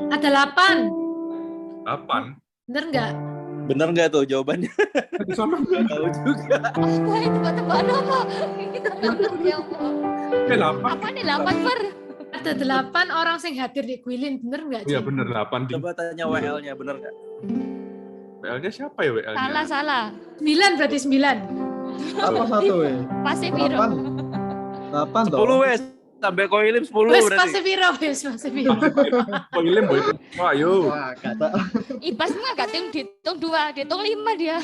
Ada 8. 8. Bener nggak? Bener nggak tuh jawabannya? Di sana Nggak tahu juga. Apa itu tebak-tebakan apa? Kita nggak ya Allah. 8. Apa nih 8 per? Ada 8 orang yang hadir di Guilin. Bener nggak, Iya Cing? bener 8. Coba tanya WL-nya, bener nggak? WL-nya siapa ya WL-nya? Salah. 9 berarti 9. Apa satu weh? Pasti Viro. 8 toh. 10 wes. Sampai koilim 10 Wes berarti. pasti Viro, wes pasti Viro. Koilim boy. Ayo. Wah, kata. Ibas mah gak dihitung 2, dihitung 5 dia.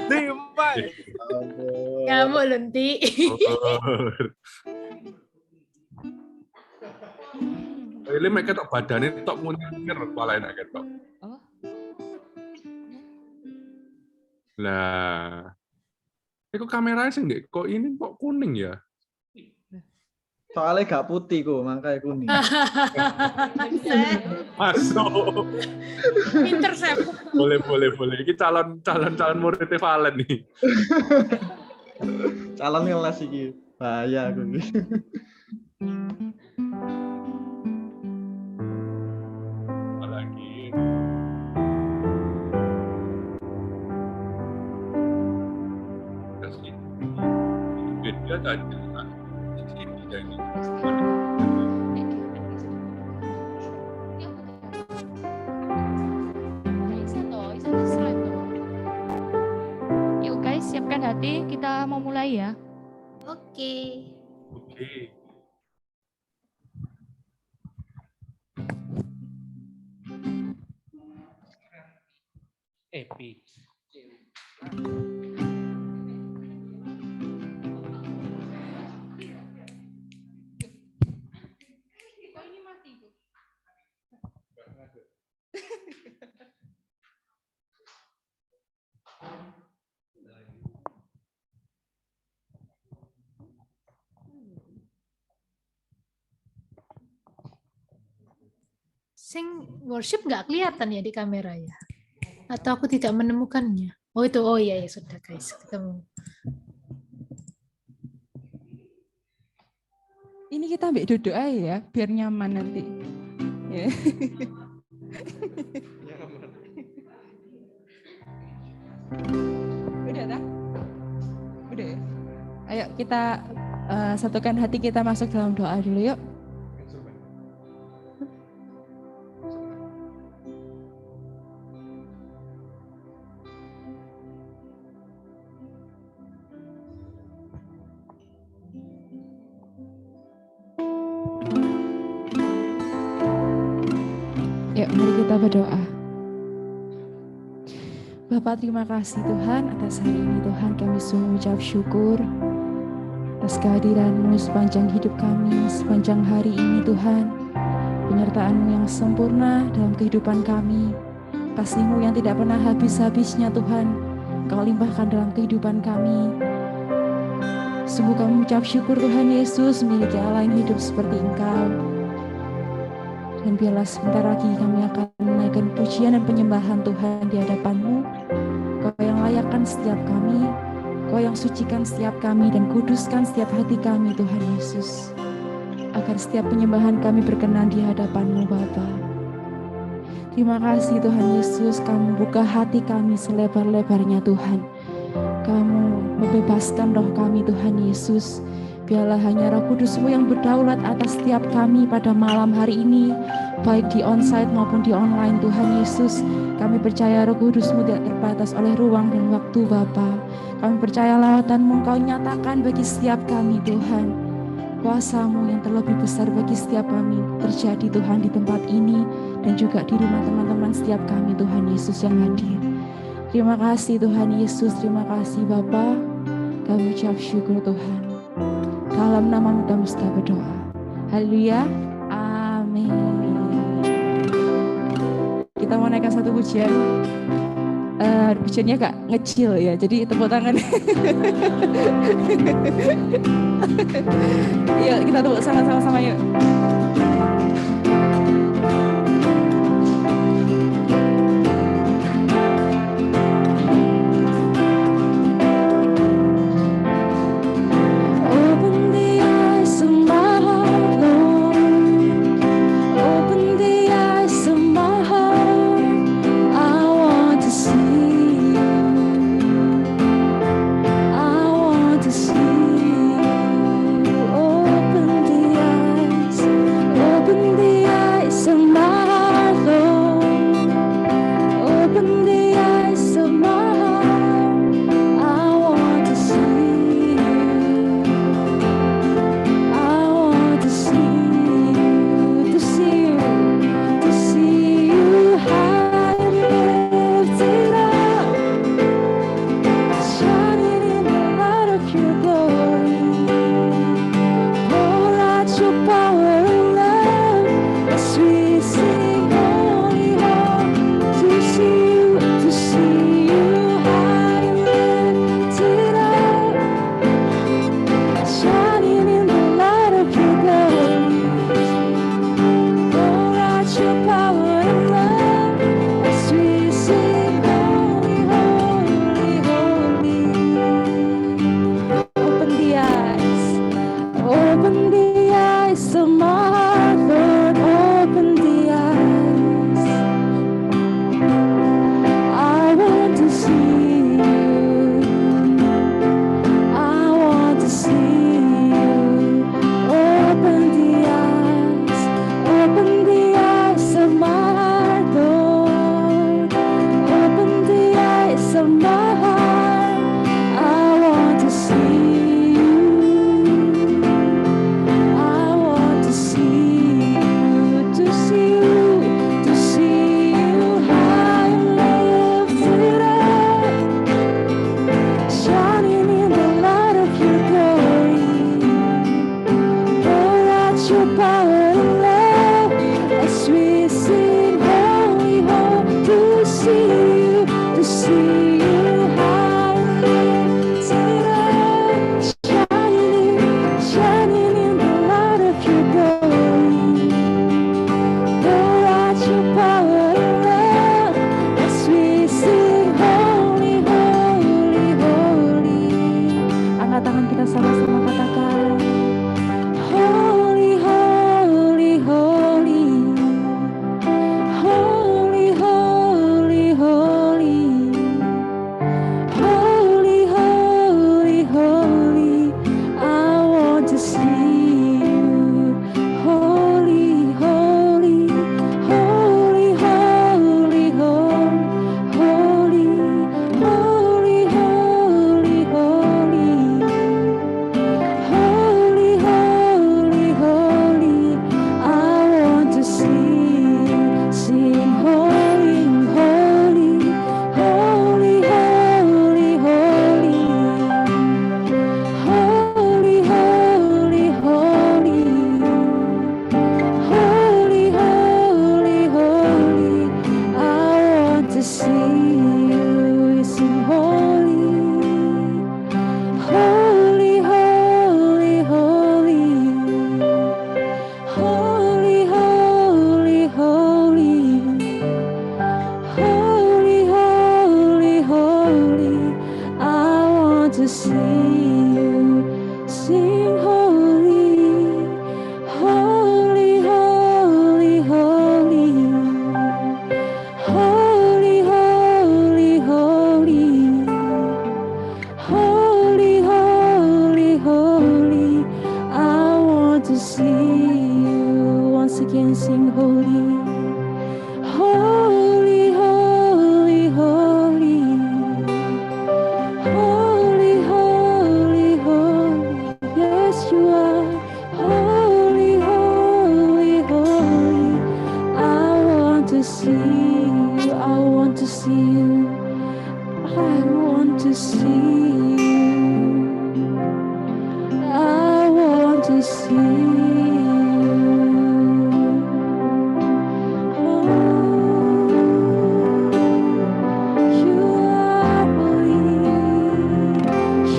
Lima. Kamu Lunti. Koilim mereka tok badannya tok munir kepala enak ketok. Oh. Lah. Kok kameranya sih nggak? Kok ini kok kuning ya? Soalnya gak putih kok, makanya kuning. Masuk. Intercept. Boleh. Ini calon muridnya Valen nih. Calon ngeles iki. Bahaya aku. Apalagi. Kasih. Beda tadi. Ini. Yuk guys, siapkan hati, kita mau mulai ya. Oke. Epi. Sing worship nggak kelihatan ya di kamera ya? Atau aku tidak menemukannya? Oh itu, oh iya ya sudah guys, ketemu. Ini kita ambil duduk aja ya, biar nyaman nanti. Ya. Udah tak? Udah ya? Ayo kita satukan hati kita masuk dalam doa dulu yuk. Yuk, mari kita berdoa. Bapak, terima kasih Tuhan atas hari ini Tuhan, kami sungguh mengucap syukur atas kehadiran-Mu sepanjang hidup kami, sepanjang hari ini Tuhan. Penyertaan-Mu yang sempurna dalam kehidupan kami, kasih-Mu yang tidak pernah habis-habisnya Tuhan, Kau limpahkan dalam kehidupan kami. Sungguh kami mengucap syukur Tuhan Yesus memiliki Allah yang hidup seperti Engkau. Dan biarlah sebentar lagi kami akan menaikkan pujian dan penyembahan Tuhan di hadapan-Mu. Kau yang layakkan setiap kami, Kau yang sucikan setiap kami dan kuduskan setiap hati kami Tuhan Yesus. Agar setiap penyembahan kami berkenan di hadapan-Mu Bapa. Terima kasih Tuhan Yesus, Kamu buka hati kami selebar-lebarnya Tuhan. Kamu membebaskan roh kami Tuhan Yesus. Biarlah hanya Roh Kudus-Mu yang berdaulat atas setiap kami pada malam hari ini, baik di onsite maupun di online Tuhan Yesus. Kami percaya Roh Kudus-Mu tidak terbatas oleh ruang dan waktu Bapa. Kami percaya lawatan-Mu Kau nyatakan bagi setiap kami Tuhan. Kuasa-Mu yang terlebih besar bagi setiap kami terjadi Tuhan di tempat ini dan juga di rumah teman-teman setiap kami Tuhan Yesus yang hadir. Terima kasih Tuhan Yesus, terima kasih Bapa. Kami ucap syukur Tuhan. Dalam nama-Mu kami sudah berdoa. Haleluya. Amin. Kita mau naikkan satu pujian. Pujiannya agak ngecil ya, jadi tepuk tangan. Yuk kita tepuk sama-sama yuk. Open the eyes of my heart, Lord. to see you once again. Sing holy, holy, holy, holy, holy, holy, holy. Yes, you are holy, holy, holy. I want to see you. I want to see you. I want to see you. I want to see you. Oh, you are holy.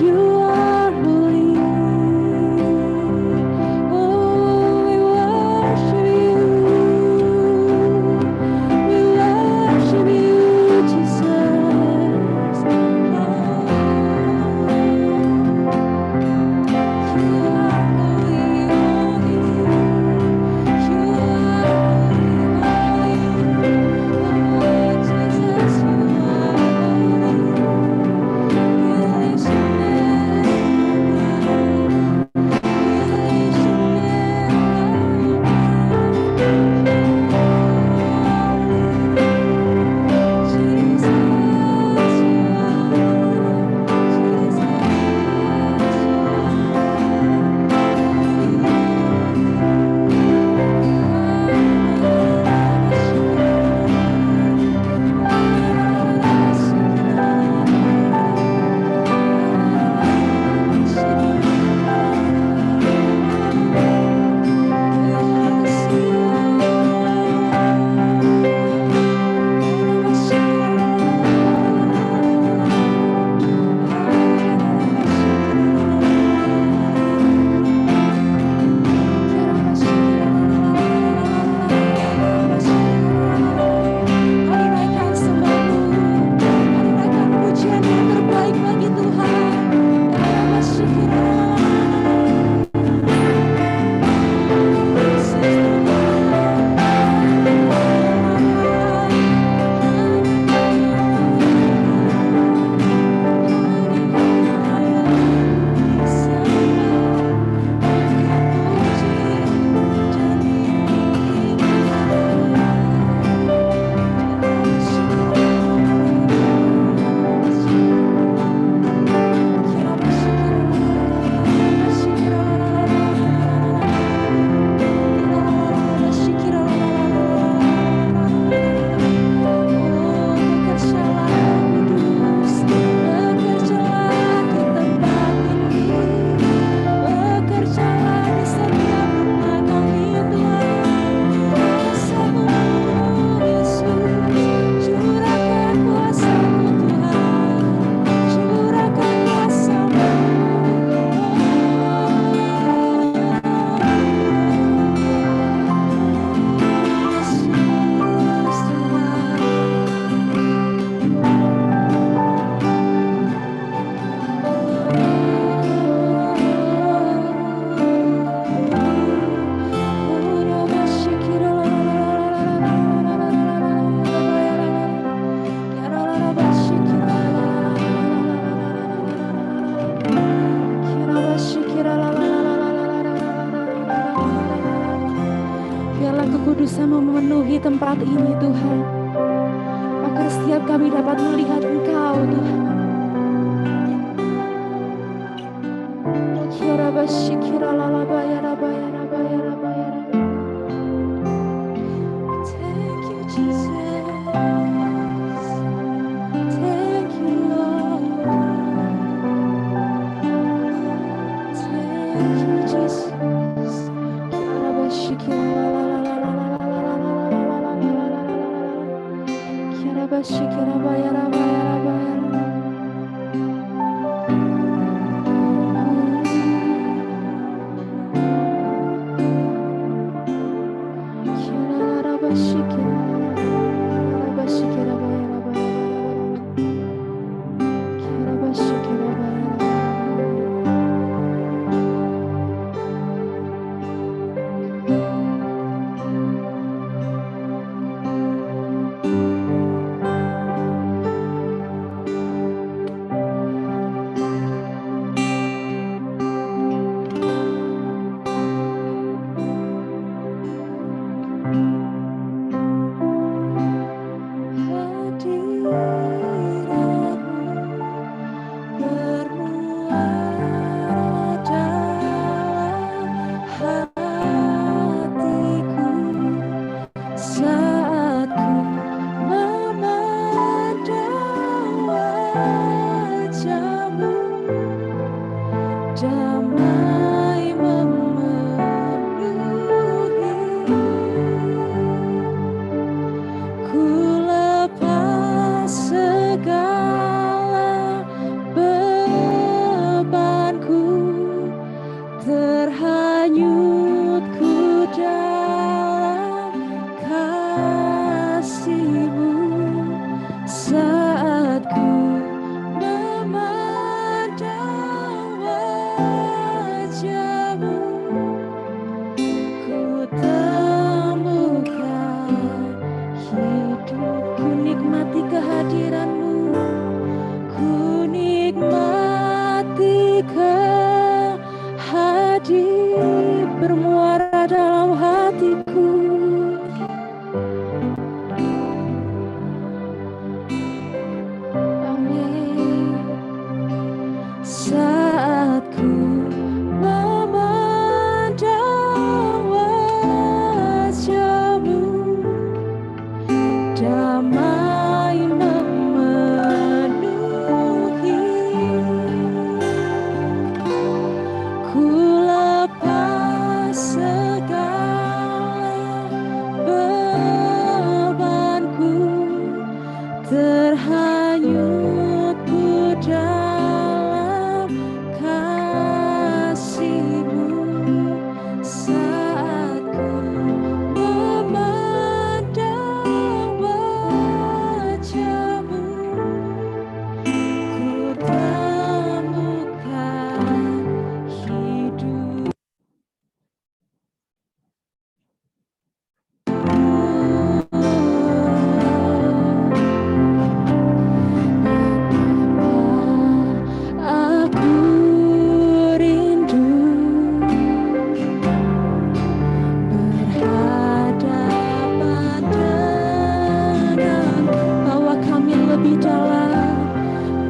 You are holy. Oh, we worship you. We worship you, Jesus. Biarlah kekudusan-Mu memenuhi tempat ini, Tuhan. Agar setiap kami dapat melihat Engkau, Tuhan. Thank you, Jesus. Thank you, Lord. Thank you, Jesus. dalam hatiku. Amin. Saat ku memandang wajah-Mu, damai memenuhi. Ku lepas segala bebanku, terhanyut ku dalam kasih-Mu. Saat ku memandang wajah-Mu, ku temukan hidup. Aku rindu berhadapan denganmu. Bawa kami lebih dalam,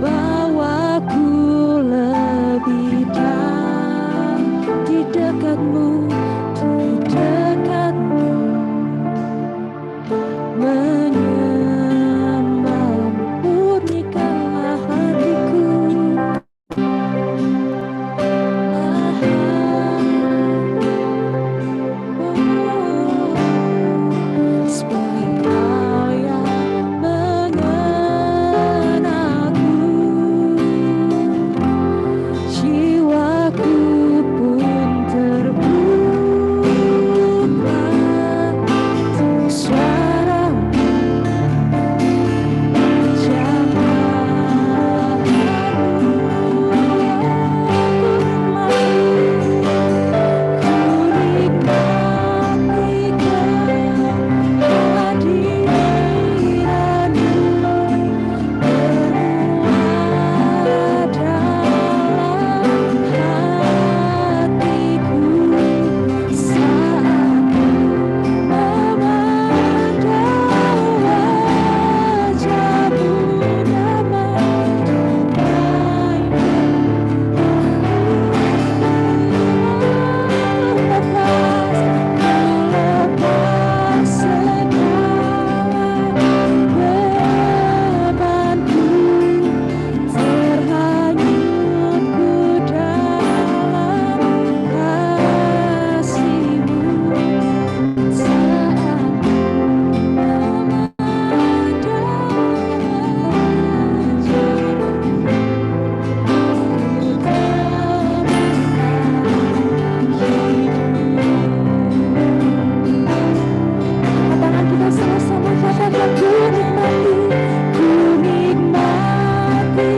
bawaku lebih dalam di dekatmu, di dekatmu. Menyembah, murnikanlah hatiku. Supaya Kau yang mengenalku, jiwaku pun terbuka untuk suara-Mu. Tangan kita sama-sama katakan, ku nikmati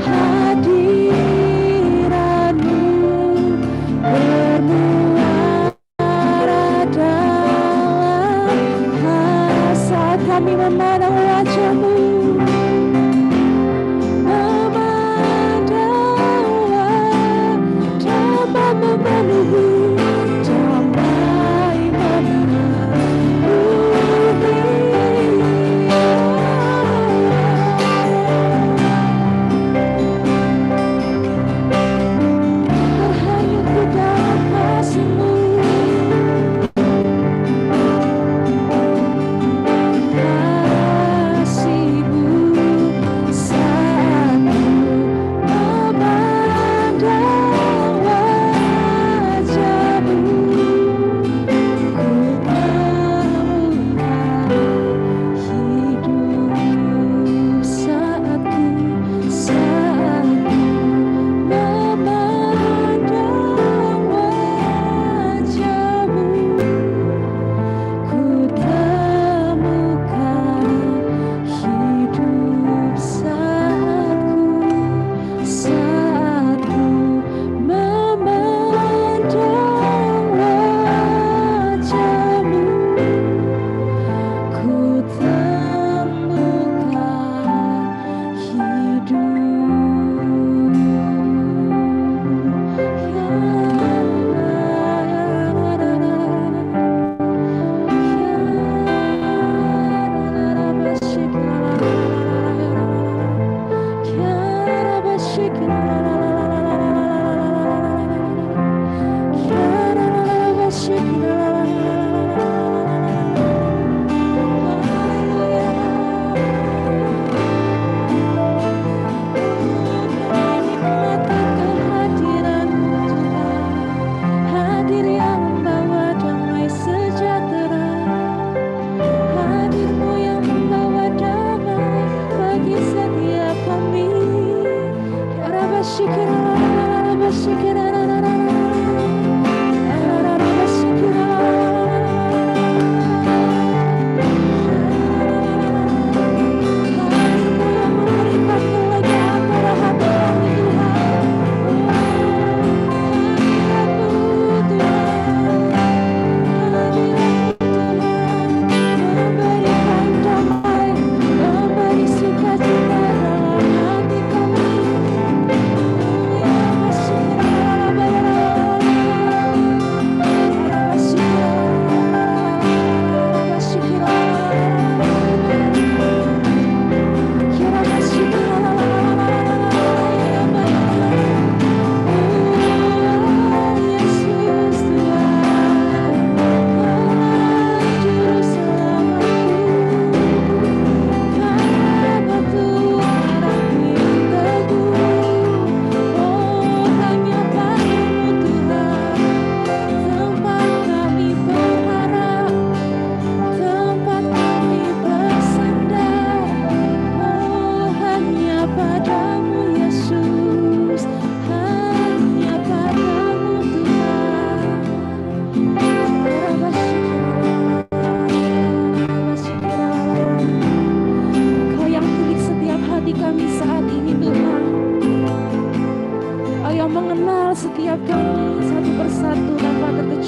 kehadiran-Mu, bermuara dalam hati. Saat kami memandang wajah-Mu, damai memenuhi, damai terhanyut ku dalam kasih-Mu. Kasih-Mu.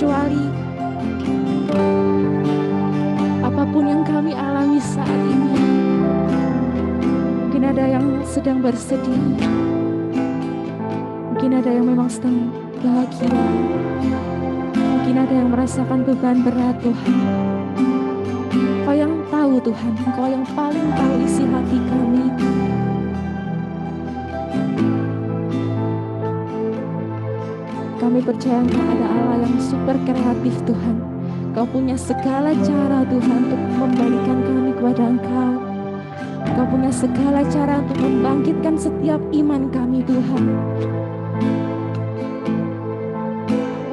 terkecuali. Apapun yang kami alami saat ini, mungkin ada yang sedang bersedih, mungkin ada yang memang sedang bahagia, mungkin ada yang merasakan beban berat Tuhan. Engkau yang tahu Tuhan, Engkau yang paling tahu isi hati kami. Kami percaya Engkau ada Allah yang super kreatif Tuhan. Kau punya segala cara Tuhan untuk membalikan kami kepada Engkau. Kau punya segala cara untuk membangkitkan setiap iman kami Tuhan.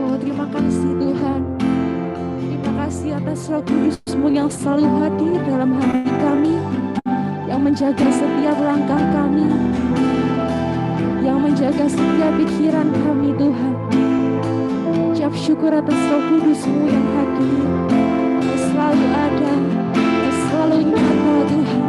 Oh terima kasih Tuhan. Terima kasih atas Roh Kudus-Mu yang selalu hadir dalam hati kami, yang menjaga setiap langkah kami, yang menjaga setiap pikiran kami Tuhan. Ucap syukur atas Roh Kudus-Mu yang hadir, yang selalu ada, yang selalu nyata Tuhan.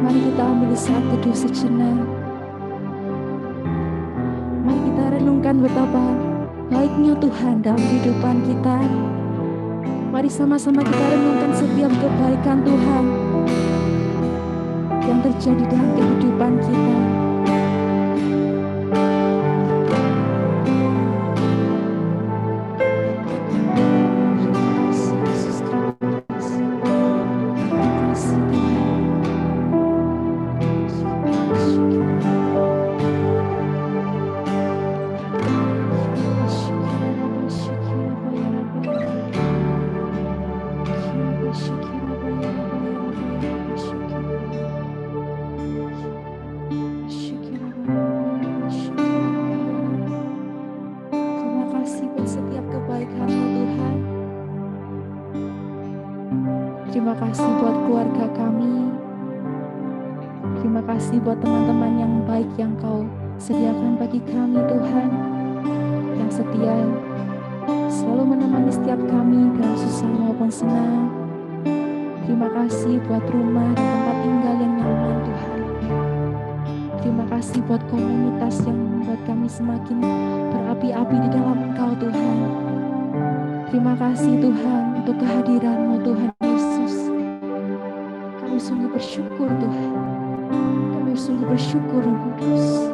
Mari kita ambil saat teduh sejenak. Mari kita renungkan betapa baiknya Tuhan dalam kehidupan kita. Mari sama-sama kita renungkan setiap kebaikan Tuhan yang terjadi dalam kehidupan kita. Terima kasih buat keluarga kami. Terima kasih buat teman-teman yang baik yang Kau sediakan bagi kami Tuhan, yang setia selalu menemani setiap kami dalam susah maupun senang. Terima kasih buat rumah dan tempat tinggal yang nyaman Tuhan. Terima kasih buat komunitas yang membuat kami semakin berapi-api di dalam Engkau Tuhan. Terima kasih Tuhan untuk kehadiran-Mu Tuhan Yesus. Kami sungguh bersyukur Tuhan. Kami sungguh bersyukur Roh Kudus.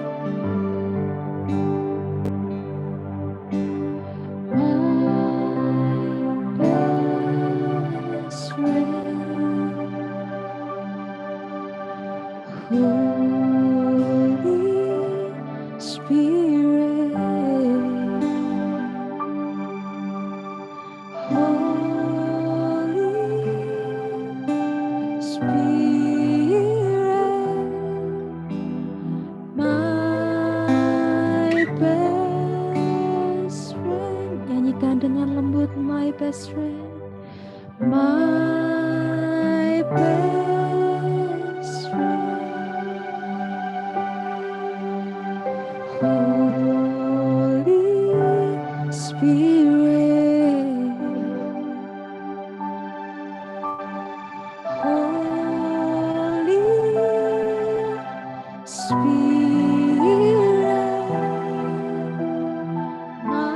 Dengan lembut, my best friend, my best friend, Holy Spirit, Holy Spirit, my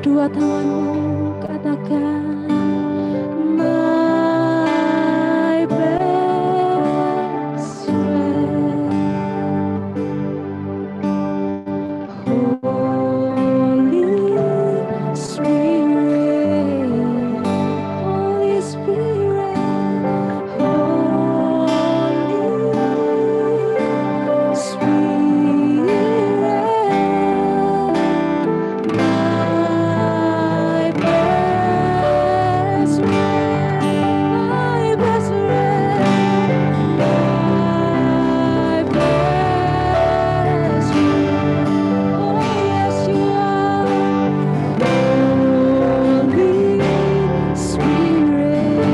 kedua tanganmu, katakan my best friend. Holy Spirit, Holy Spirit, Holy Spirit, my best friend, my best friend, my best friend. Oh yes, you are, Holy Spirit.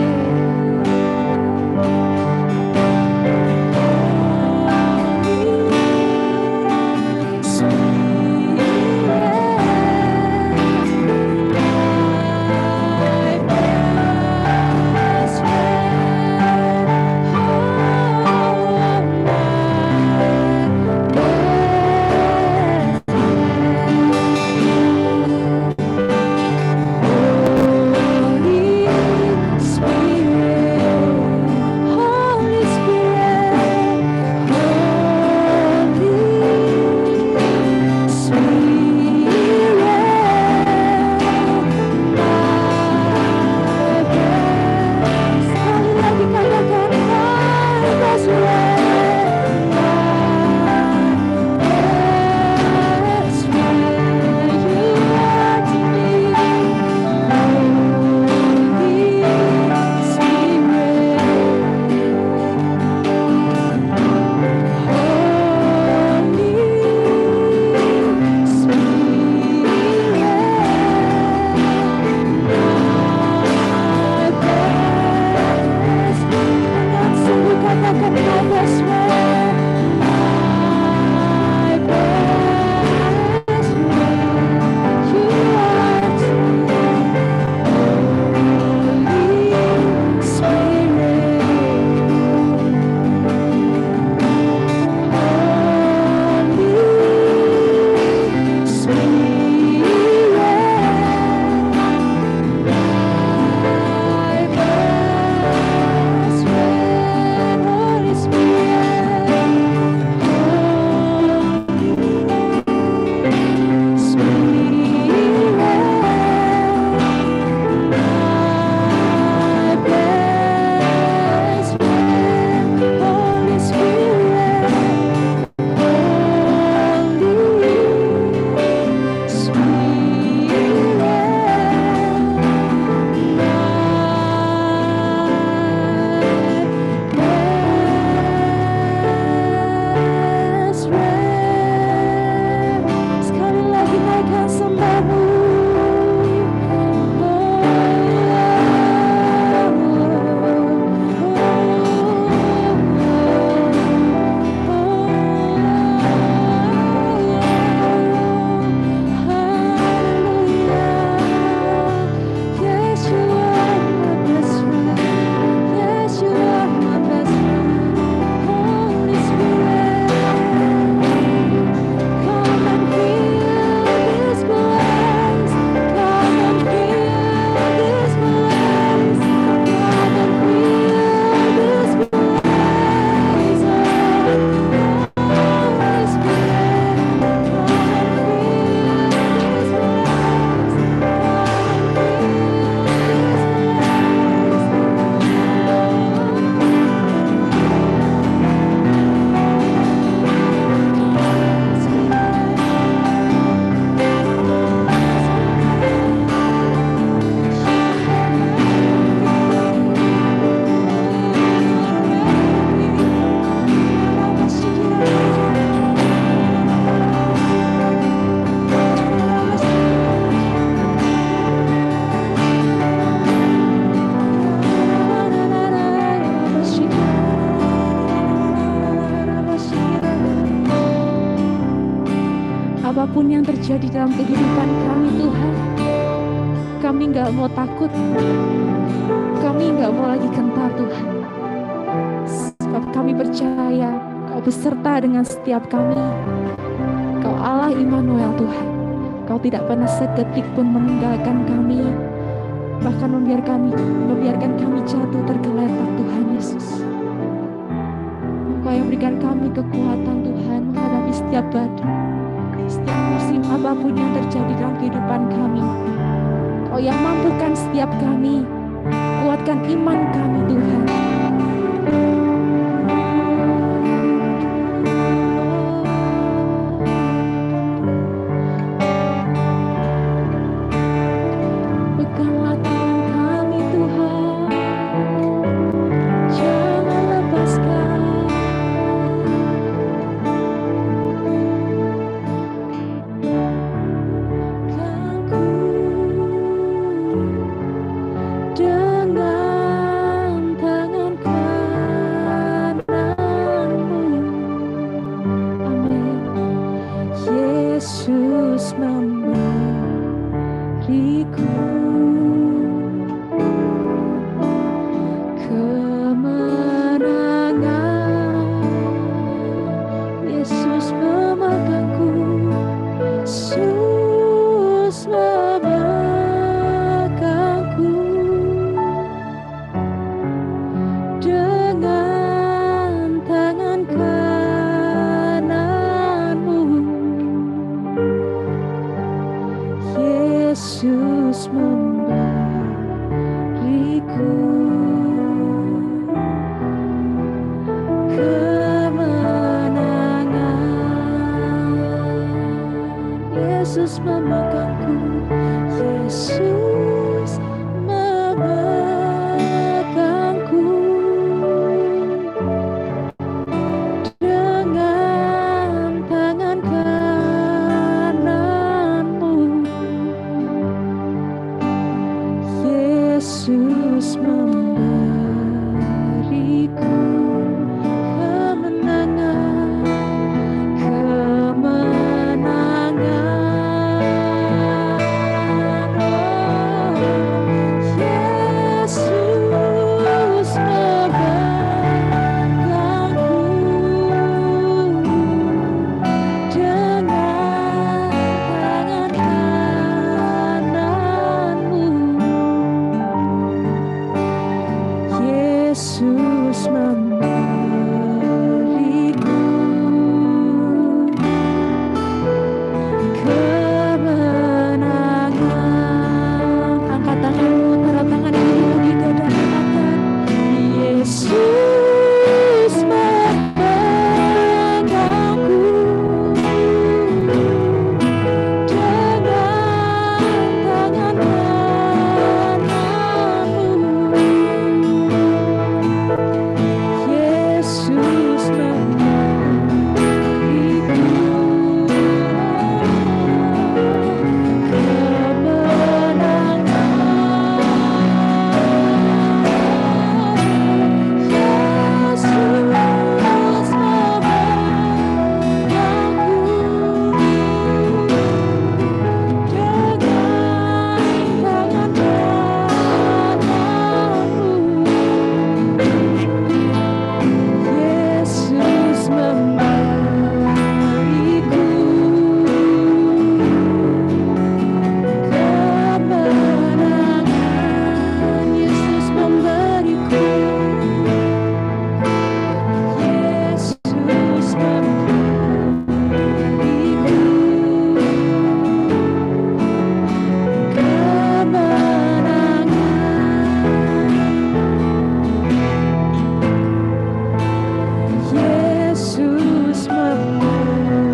Holy Spirit, Holy Sekali lagi naikkan sembahmu. Yes, you are my best friend. Yes, you are my best friend. Holy Spirit, come and fill this place. Come and fill this place. Come and fill this place. Holy Spirit, come and fill this Apapun yang terjadi dalam kehidupan kami, Tuhan, kami nggak mau takut, kami nggak mau lagi gentar, Tuhan. Sebab kami percaya Kau beserta dengan setiap kami. Kau Allah Immanuel, Tuhan. Engkau tidak pernah sedetik pun meninggalkan kami, bahkan membiarkan kami jatuh tergeletak Tuhan Yesus. Engkau yang berikan kami kekuatan Tuhan menghadapi setiap badai, setiap musim apapun yang terjadi dalam kehidupan kami. Engkau yang mampukan setiap kami, kuatkan iman kami Tuhan. Peganglah tangan kami Tuhan, jangan lepaskan. Ganggu dengan tangan kananmu. Amin. Yesus memberiku kemenangan. Yesus memegangku, Yesus memegangku dengan tangan kananmu. Yesus memberiku kemenangan. Yesus memegangku, Yesus memegangku dengan tangan kananmu. Yesus memberiku kemenangan, kemenangan. Oh, Yesus memegangku dengan tangan kananmu. Yesus memberiku kemenangan. Angkat tanganmu, taruh tangan ini di dada, katakan Yesus memegangku dengan tangan kananmu. Yesus memberiku Yesus memberiku kemenangan. Yesus memberiku, Yesus memberiku kemenangan. Yesus memberiku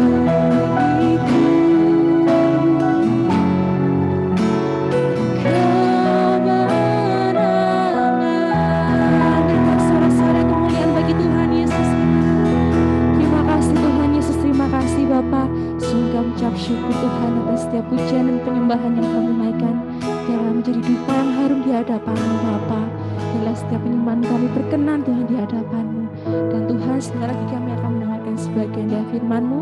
kemenangan. Kita sorak-sorai kemuliaan bagi Tuhan Yesus. Terima kasih Tuhan Yesus, terima kasih Bapa. Sungguh kami ucap syukur Tuhan atas setiap pujian dan penyembahan yang kami naikkan. Biarlah menjadi dupa yang harum di hadapan-Mu Bapa. Biarlah setiap penyembahan kami berkenan Tuhan di hadapan-Mu. Dan Tuhan, sebentar lagi kami akan mendengarkan sebagian dari firman-Mu.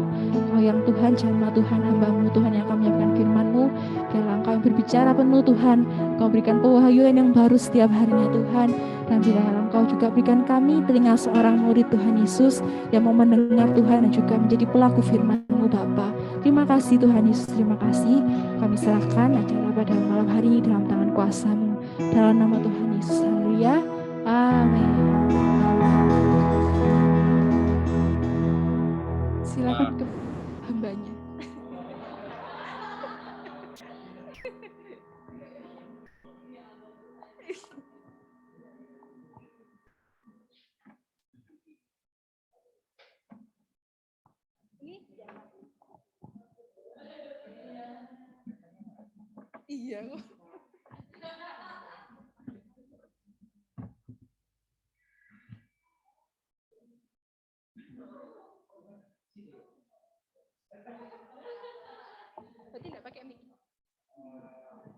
Kau yang Tuhan, jamah Tuhan hamba-Mu, Tuhan yang akan menyiapkan firman-Mu. Biarlah Engkau yang berbicara penuh Tuhan. Engkau berikan pewahyuan yang baru setiap harinya Tuhan. Dan biarlah Engkau juga berikan kami telinga seorang murid Tuhan Yesus yang mau mendengar Tuhan dan juga menjadi pelaku firman-Mu Bapa. Terima kasih Tuhan Yesus, terima kasih. Kami serahkan acara pada malam hari ini dalam tangan kuasa-Mu. Dalam nama Tuhan Yesus, haleluya. Amin. Silakan ke hambanya. Iya. Berarti nggak pakai mic?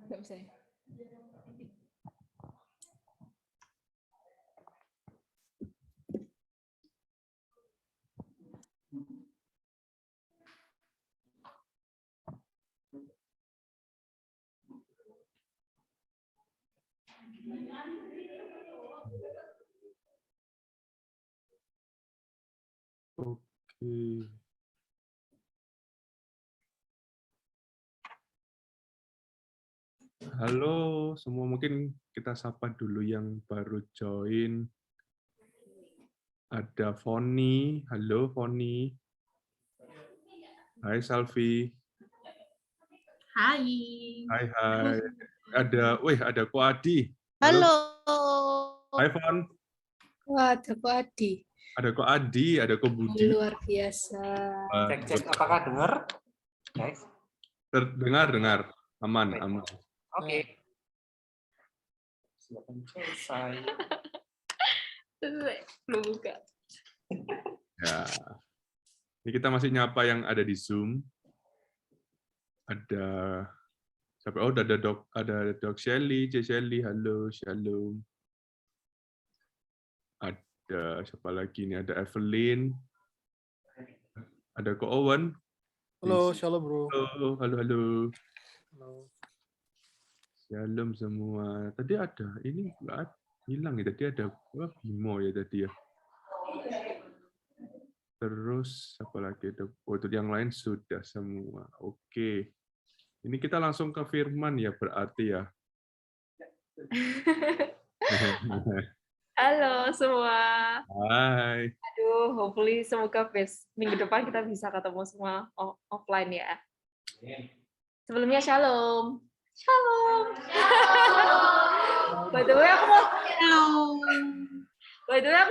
Nggak bisa ya? Oke. Halo semua, mungkin kita sapa dulu yang baru join. Ada Foni, halo Foni. Hai Salvi. Hai. Hai. Ada Ko Adi. Halo. Hai Fon. Wah, ada Ko Adi. Ada Ko Adi, ada Ko Budi. Luar biasa. Cek apakah dengar, guys? Dengar. Aman. Oke. Silakan selesai. Belum buka. Ya. Ini kita masih nyapa yang ada di Zoom. Ada siapa? Oh, ada Dok Shelly, C Shelly, halo, shalom. Ada siapa lagi ini? Ada Evelyn. Ada Ko Owen. Halo, shalom bro. Halo. Shalom semua. Tadi ada, ini nggak hilang ya. Tadi ada Bimo ya tadi ya. Terus apa lagi? Oh, itu yang lain sudah semua. Oke. Ini kita langsung ke firman ya berarti ya. Halo semua. Hai. Aduh, hopefully semoga minggu depan kita bisa ketemu semua offline ya. Sebelumnya shalom. Shalom. By the way aku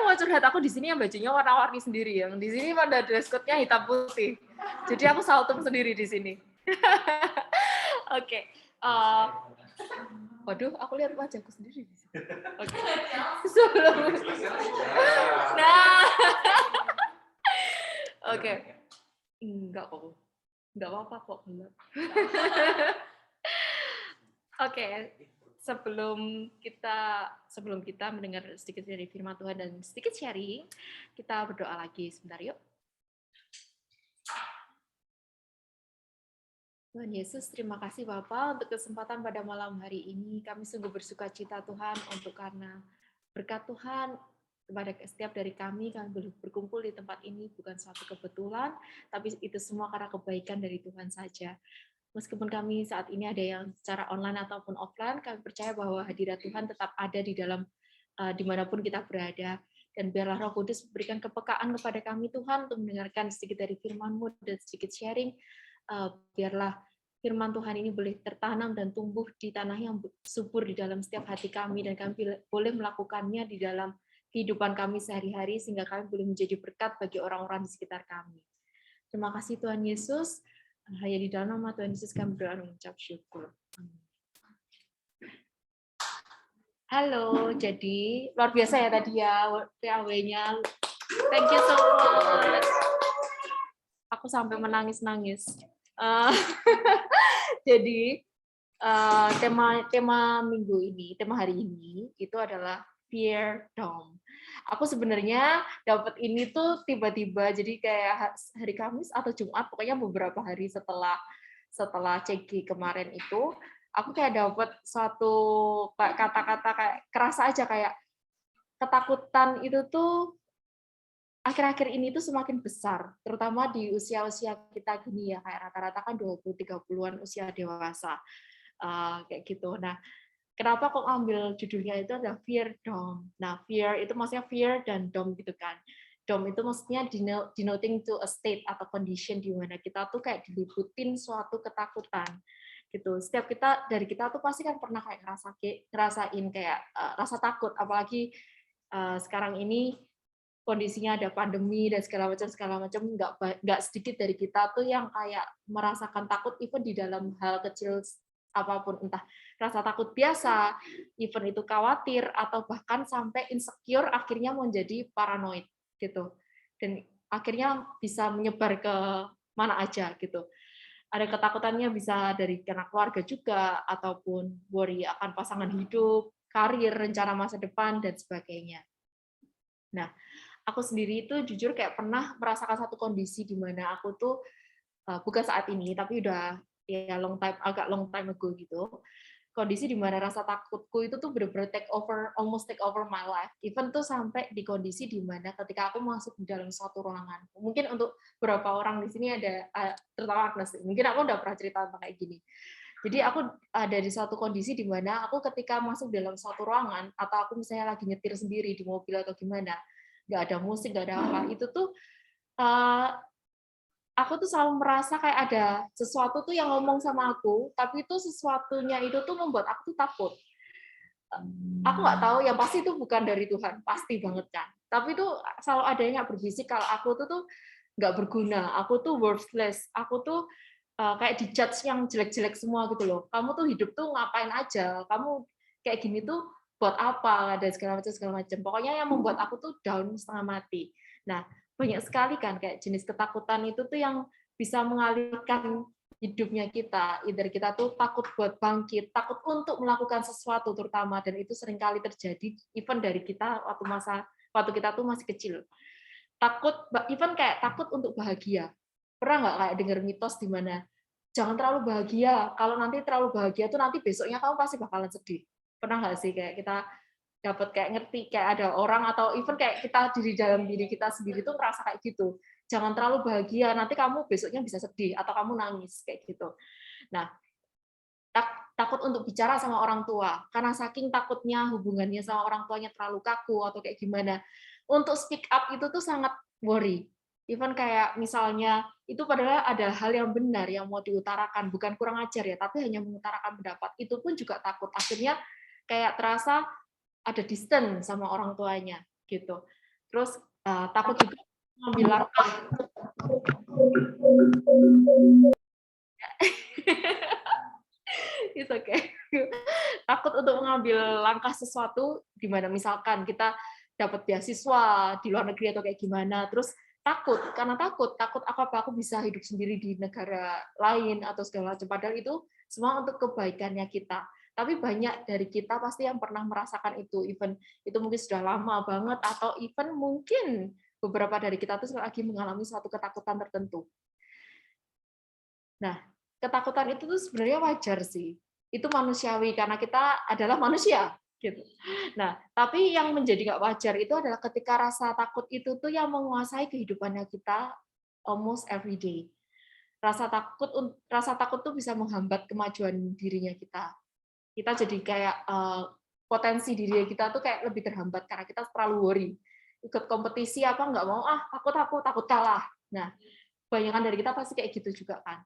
mau curhat, aku di sini yang bajunya warna-warni sendiri, yang di sini pada dress code-nya hitam putih. Jadi aku saltum sendiri di sini. Oke. Waduh, aku lihat wajahku sendiri. Oke. Nah. Oke. Enggak kok. Enggak apa-apa kok. Oke. Sebelum kita mendengar sedikit dari firman Tuhan dan sedikit sharing, kita berdoa lagi sebentar yuk. Tuhan Yesus, terima kasih Bapa untuk kesempatan pada malam hari ini. Kami sungguh bersuka cita Tuhan karena berkat Tuhan kepada setiap dari kami boleh berkumpul di tempat ini bukan suatu kebetulan, tapi itu semua karena kebaikan dari Tuhan saja. Meskipun kami saat ini ada yang secara online ataupun offline, kami percaya bahwa hadirat Tuhan tetap ada di dalam dimanapun kita berada. Dan biarlah Roh Kudus berikan kepekaan kepada kami Tuhan untuk mendengarkan sedikit dari firman-Mu dan sedikit sharing. Biarlah firman Tuhan ini boleh tertanam dan tumbuh di tanah yang subur di dalam setiap hati kami, dan kami boleh melakukannya di dalam kehidupan kami sehari-hari sehingga kami boleh menjadi berkat bagi orang-orang di sekitar kami. Terima kasih Tuhan Yesus. Hanya di dalam nama Tuhan Yesus kami berdoa dan mengucap syukur. Halo, jadi luar biasa ya tadi ya PAW-nya. Thank you so much. Aku sampai menangis-nangis. Jadi tema minggu ini, tema hari ini itu adalah Fear Dom. Aku sebenarnya dapat ini tuh tiba-tiba, jadi kayak hari Kamis atau Jumat, pokoknya beberapa hari setelah CG kemarin itu, aku kayak dapat suatu kata-kata kayak kerasa aja kayak ketakutan itu tuh akhir-akhir ini tuh semakin besar, terutama di usia-usia kita gini ya, kayak rata-rata kan 20-30-an usia dewasa. Kayak gitu. Nah, kenapa kok ambil judulnya itu adalah Fear Dom. Nah, fear itu maksudnya fear dan dom gitu kan. Dom itu maksudnya denoting to a state atau condition di mana kita tuh kayak diliputin suatu ketakutan gitu. Setiap dari kita tuh pasti kan pernah kayak ngerasain kayak rasa takut, apalagi sekarang ini kondisinya ada pandemi dan segala macam nggak sedikit dari kita tuh yang kayak merasakan takut even di dalam hal kecil apapun, entah rasa takut biasa, even itu khawatir atau bahkan sampai insecure akhirnya menjadi paranoid gitu. Dan akhirnya bisa menyebar ke mana aja gitu. Ada ketakutannya bisa dari karena keluarga juga ataupun worry akan pasangan hidup, karir, rencana masa depan dan sebagainya. Nah, aku sendiri itu jujur kayak pernah merasakan satu kondisi di mana aku tuh bukan saat ini tapi udah ya agak long time ago gitu. Kondisi di mana rasa takutku itu tuh benar-benar almost take over my life. Even tuh sampai di kondisi di mana ketika aku masuk di dalam suatu ruangan. Mungkin untuk beberapa orang di sini ada, terutama Agnes, mungkin aku udah pernah cerita tentang kayak gini. Jadi aku ada di suatu kondisi di mana aku ketika masuk dalam suatu ruangan, atau aku misalnya lagi nyetir sendiri di mobil atau gimana, nggak ada musik, nggak ada apa, itu tuh aku tuh selalu merasa kayak ada sesuatu tuh yang ngomong sama aku, tapi itu sesuatunya itu tuh membuat aku tuh takut. Aku nggak tahu, yang pasti itu bukan dari Tuhan, pasti banget kan. Tapi itu selalu ada yang berbisik kalau aku tuh nggak berguna, aku tuh worthless, aku tuh kayak dijudge yang jelek-jelek semua gitu loh. Kamu tuh hidup tuh ngapain aja, kamu kayak gini tuh buat apa, dan segala macam. Pokoknya yang membuat aku tuh down setengah mati. Nah, banyak sekali kan kayak jenis ketakutan itu tuh yang bisa mengalihkan hidupnya kita. Either kita tuh takut buat bangkit, takut untuk melakukan sesuatu terutama, dan itu seringkali terjadi even dari kita waktu kita tuh masih kecil. Takut, even kayak takut untuk bahagia. Pernah nggak kayak dengar mitos di mana jangan terlalu bahagia, kalau nanti terlalu bahagia tuh nanti besoknya kamu pasti bakalan sedih. Pernah nggak sih kayak kita dapat kayak ngerti kayak ada orang atau even kayak kita di dalam diri kita sendiri tuh merasa kayak gitu. Jangan terlalu bahagia, nanti kamu besoknya bisa sedih atau kamu nangis kayak gitu. Nah, takut untuk bicara sama orang tua karena saking takutnya hubungannya sama orang tuanya terlalu kaku atau kayak gimana. Untuk speak up itu tuh sangat worry. Even kayak misalnya itu padahal ada hal yang benar yang mau diutarakan, bukan kurang ajar ya, tapi hanya mengutarakan pendapat. Itu pun juga takut. Akhirnya kayak terasa ada distance sama orang tuanya gitu. Terus takut juga mengambil langkah. It's okay. Takut untuk mengambil langkah sesuatu di mana misalkan kita dapat beasiswa di luar negeri atau kayak gimana, terus takut apa aku bisa hidup sendiri di negara lain atau segala macam, padahal itu semua untuk kebaikannya kita. Tapi banyak dari kita pasti yang pernah merasakan itu, even itu mungkin sudah lama banget, atau even mungkin beberapa dari kita tuh lagi mengalami suatu ketakutan tertentu. Nah, ketakutan itu tuh sebenarnya wajar sih. Itu manusiawi karena kita adalah manusia, gitu. Nah, tapi yang menjadi nggak wajar itu adalah ketika rasa takut itu tuh yang menguasai kehidupannya kita almost every day. Rasa takut tuh bisa menghambat kemajuan dirinya kita. Kita jadi kayak potensi diri kita tuh kayak lebih terhambat karena kita terlalu worry. Ikut kompetisi apa nggak mau, takut kalah. Nah, kebanyakan dari kita pasti kayak gitu juga kan.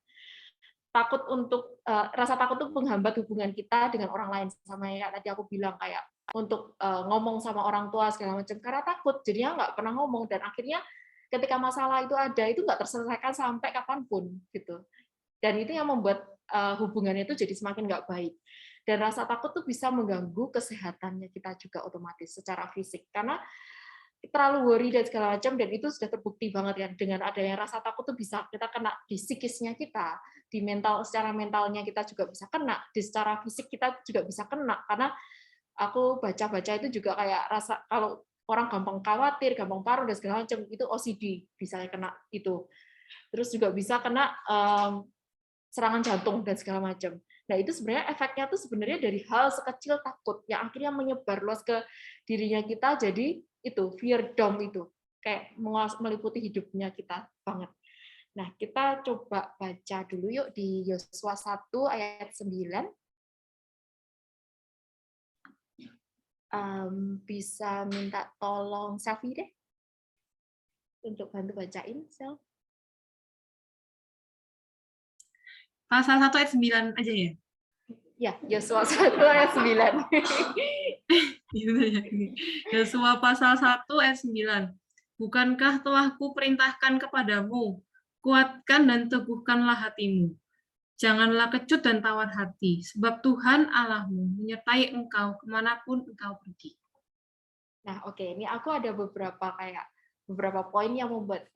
Rasa takut tuh menghambat hubungan kita dengan orang lain, sama yang tadi aku bilang kayak untuk ngomong sama orang tua segala macam karena takut, jadinya nggak pernah ngomong, dan akhirnya ketika masalah itu ada itu nggak terselesaikan sampai kapanpun gitu. Dan itu yang membuat hubungannya itu jadi semakin nggak baik. Dan rasa takut tuh bisa mengganggu kesehatannya kita juga otomatis secara fisik karena terlalu worry dan segala macam, dan itu sudah terbukti banget kan dengan adanya rasa takut tuh bisa kita kena di psikisnya kita, di secara mentalnya kita juga bisa kena, di secara fisik kita juga bisa kena, karena aku baca-baca itu juga kayak rasa kalau orang gampang khawatir, gampang parno dan segala macam itu OCD bisa kena itu, terus juga bisa kena serangan jantung dan segala macam. Nah, itu sebenarnya efeknya tuh sebenarnya dari hal sekecil takut yang akhirnya menyebar luas ke dirinya kita, jadi itu fear dom itu. kayak meliputi hidupnya kita banget. Nah, kita coba baca dulu yuk di Yosua 1 ayat 9. Bisa minta tolong Selfie deh untuk bantu bacain, Sel. Pasal 1 ayat 9 aja ya? Ya, Yosua 1 ayat 9. Yosua pasal 1 ayat 9. Bukankah telah kuperintahkan kepadamu, kuatkan dan teguhkanlah hatimu. Janganlah kecut dan tawar hati, sebab Tuhan Allahmu menyertai engkau kemanapun engkau pergi. Nah, oke, ini aku ada beberapa poin yang membuat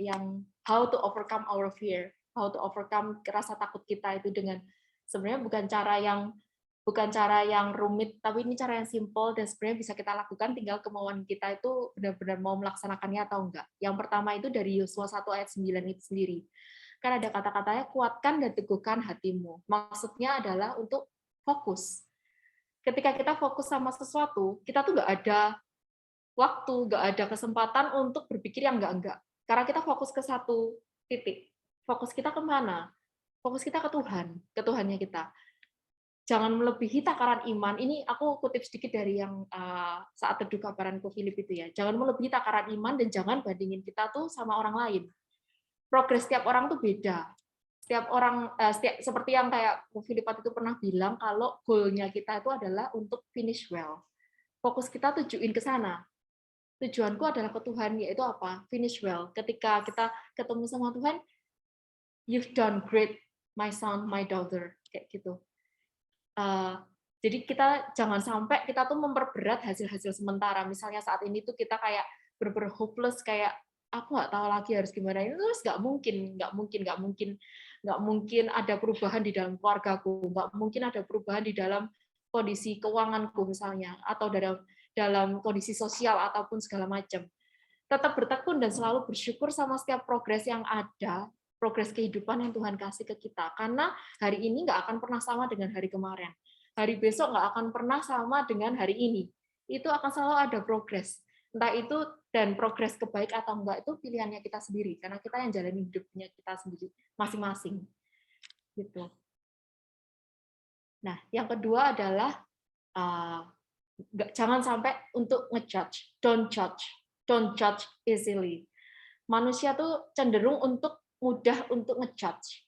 how to overcome our fear, how to overcome rasa takut kita itu dengan sebenarnya bukan cara yang rumit, tapi ini cara yang simple dan sebenarnya bisa kita lakukan, tinggal kemauan kita itu benar-benar mau melaksanakannya atau enggak. Yang pertama itu dari Yosua 1 ayat 9 itu sendiri. Kan ada kata-katanya kuatkan dan teguhkan hatimu. Maksudnya adalah untuk fokus. Ketika kita fokus sama sesuatu, kita tuh nggak ada waktu, nggak ada kesempatan untuk berpikir yang enggak-enggak. Karena kita fokus ke satu titik. Fokus kita kemana? Fokus kita ke Tuhan, ke Tuhannya kita. Jangan melebihi takaran iman. Ini aku kutip sedikit dari yang saat teduh kabaranku Philip itu ya. Jangan melebihi takaran iman dan jangan bandingin kita tuh sama orang lain. Progres setiap orang tuh beda. Setiap orang, seperti yang kayak Philip itu pernah bilang, kalau goalnya kita itu adalah untuk finish well. Fokus kita tujuin ke sana. Tujuanku adalah ke Tuhan, yaitu apa? Finish well. Ketika kita ketemu sama Tuhan, you've done great, my son, my daughter, kayak gitu. Jadi kita jangan sampai kita tuh memperberat hasil-hasil sementara. Misalnya saat ini tuh kita kayak bener-bener hopeless, kayak aku nggak tahu lagi harus gimana. Terus nggak mungkin ada perubahan di dalam keluargaku, nggak mungkin ada perubahan di dalam kondisi keuanganku misalnya, atau dalam kondisi sosial ataupun segala macam. Tetap bertekun dan selalu bersyukur sama setiap progres yang ada, progres kehidupan yang Tuhan kasih ke kita. Karena hari ini nggak akan pernah sama dengan hari kemarin. Hari besok nggak akan pernah sama dengan hari ini. Itu akan selalu ada progres. Entah itu dan progres kebaik atau enggak itu pilihannya kita sendiri. Karena kita yang jalani hidupnya kita sendiri masing-masing. Gitu. Nah, yang kedua adalah jangan sampai untuk ngejudge. Don't judge easily. Manusia tuh cenderung mudah untuk ngejudge.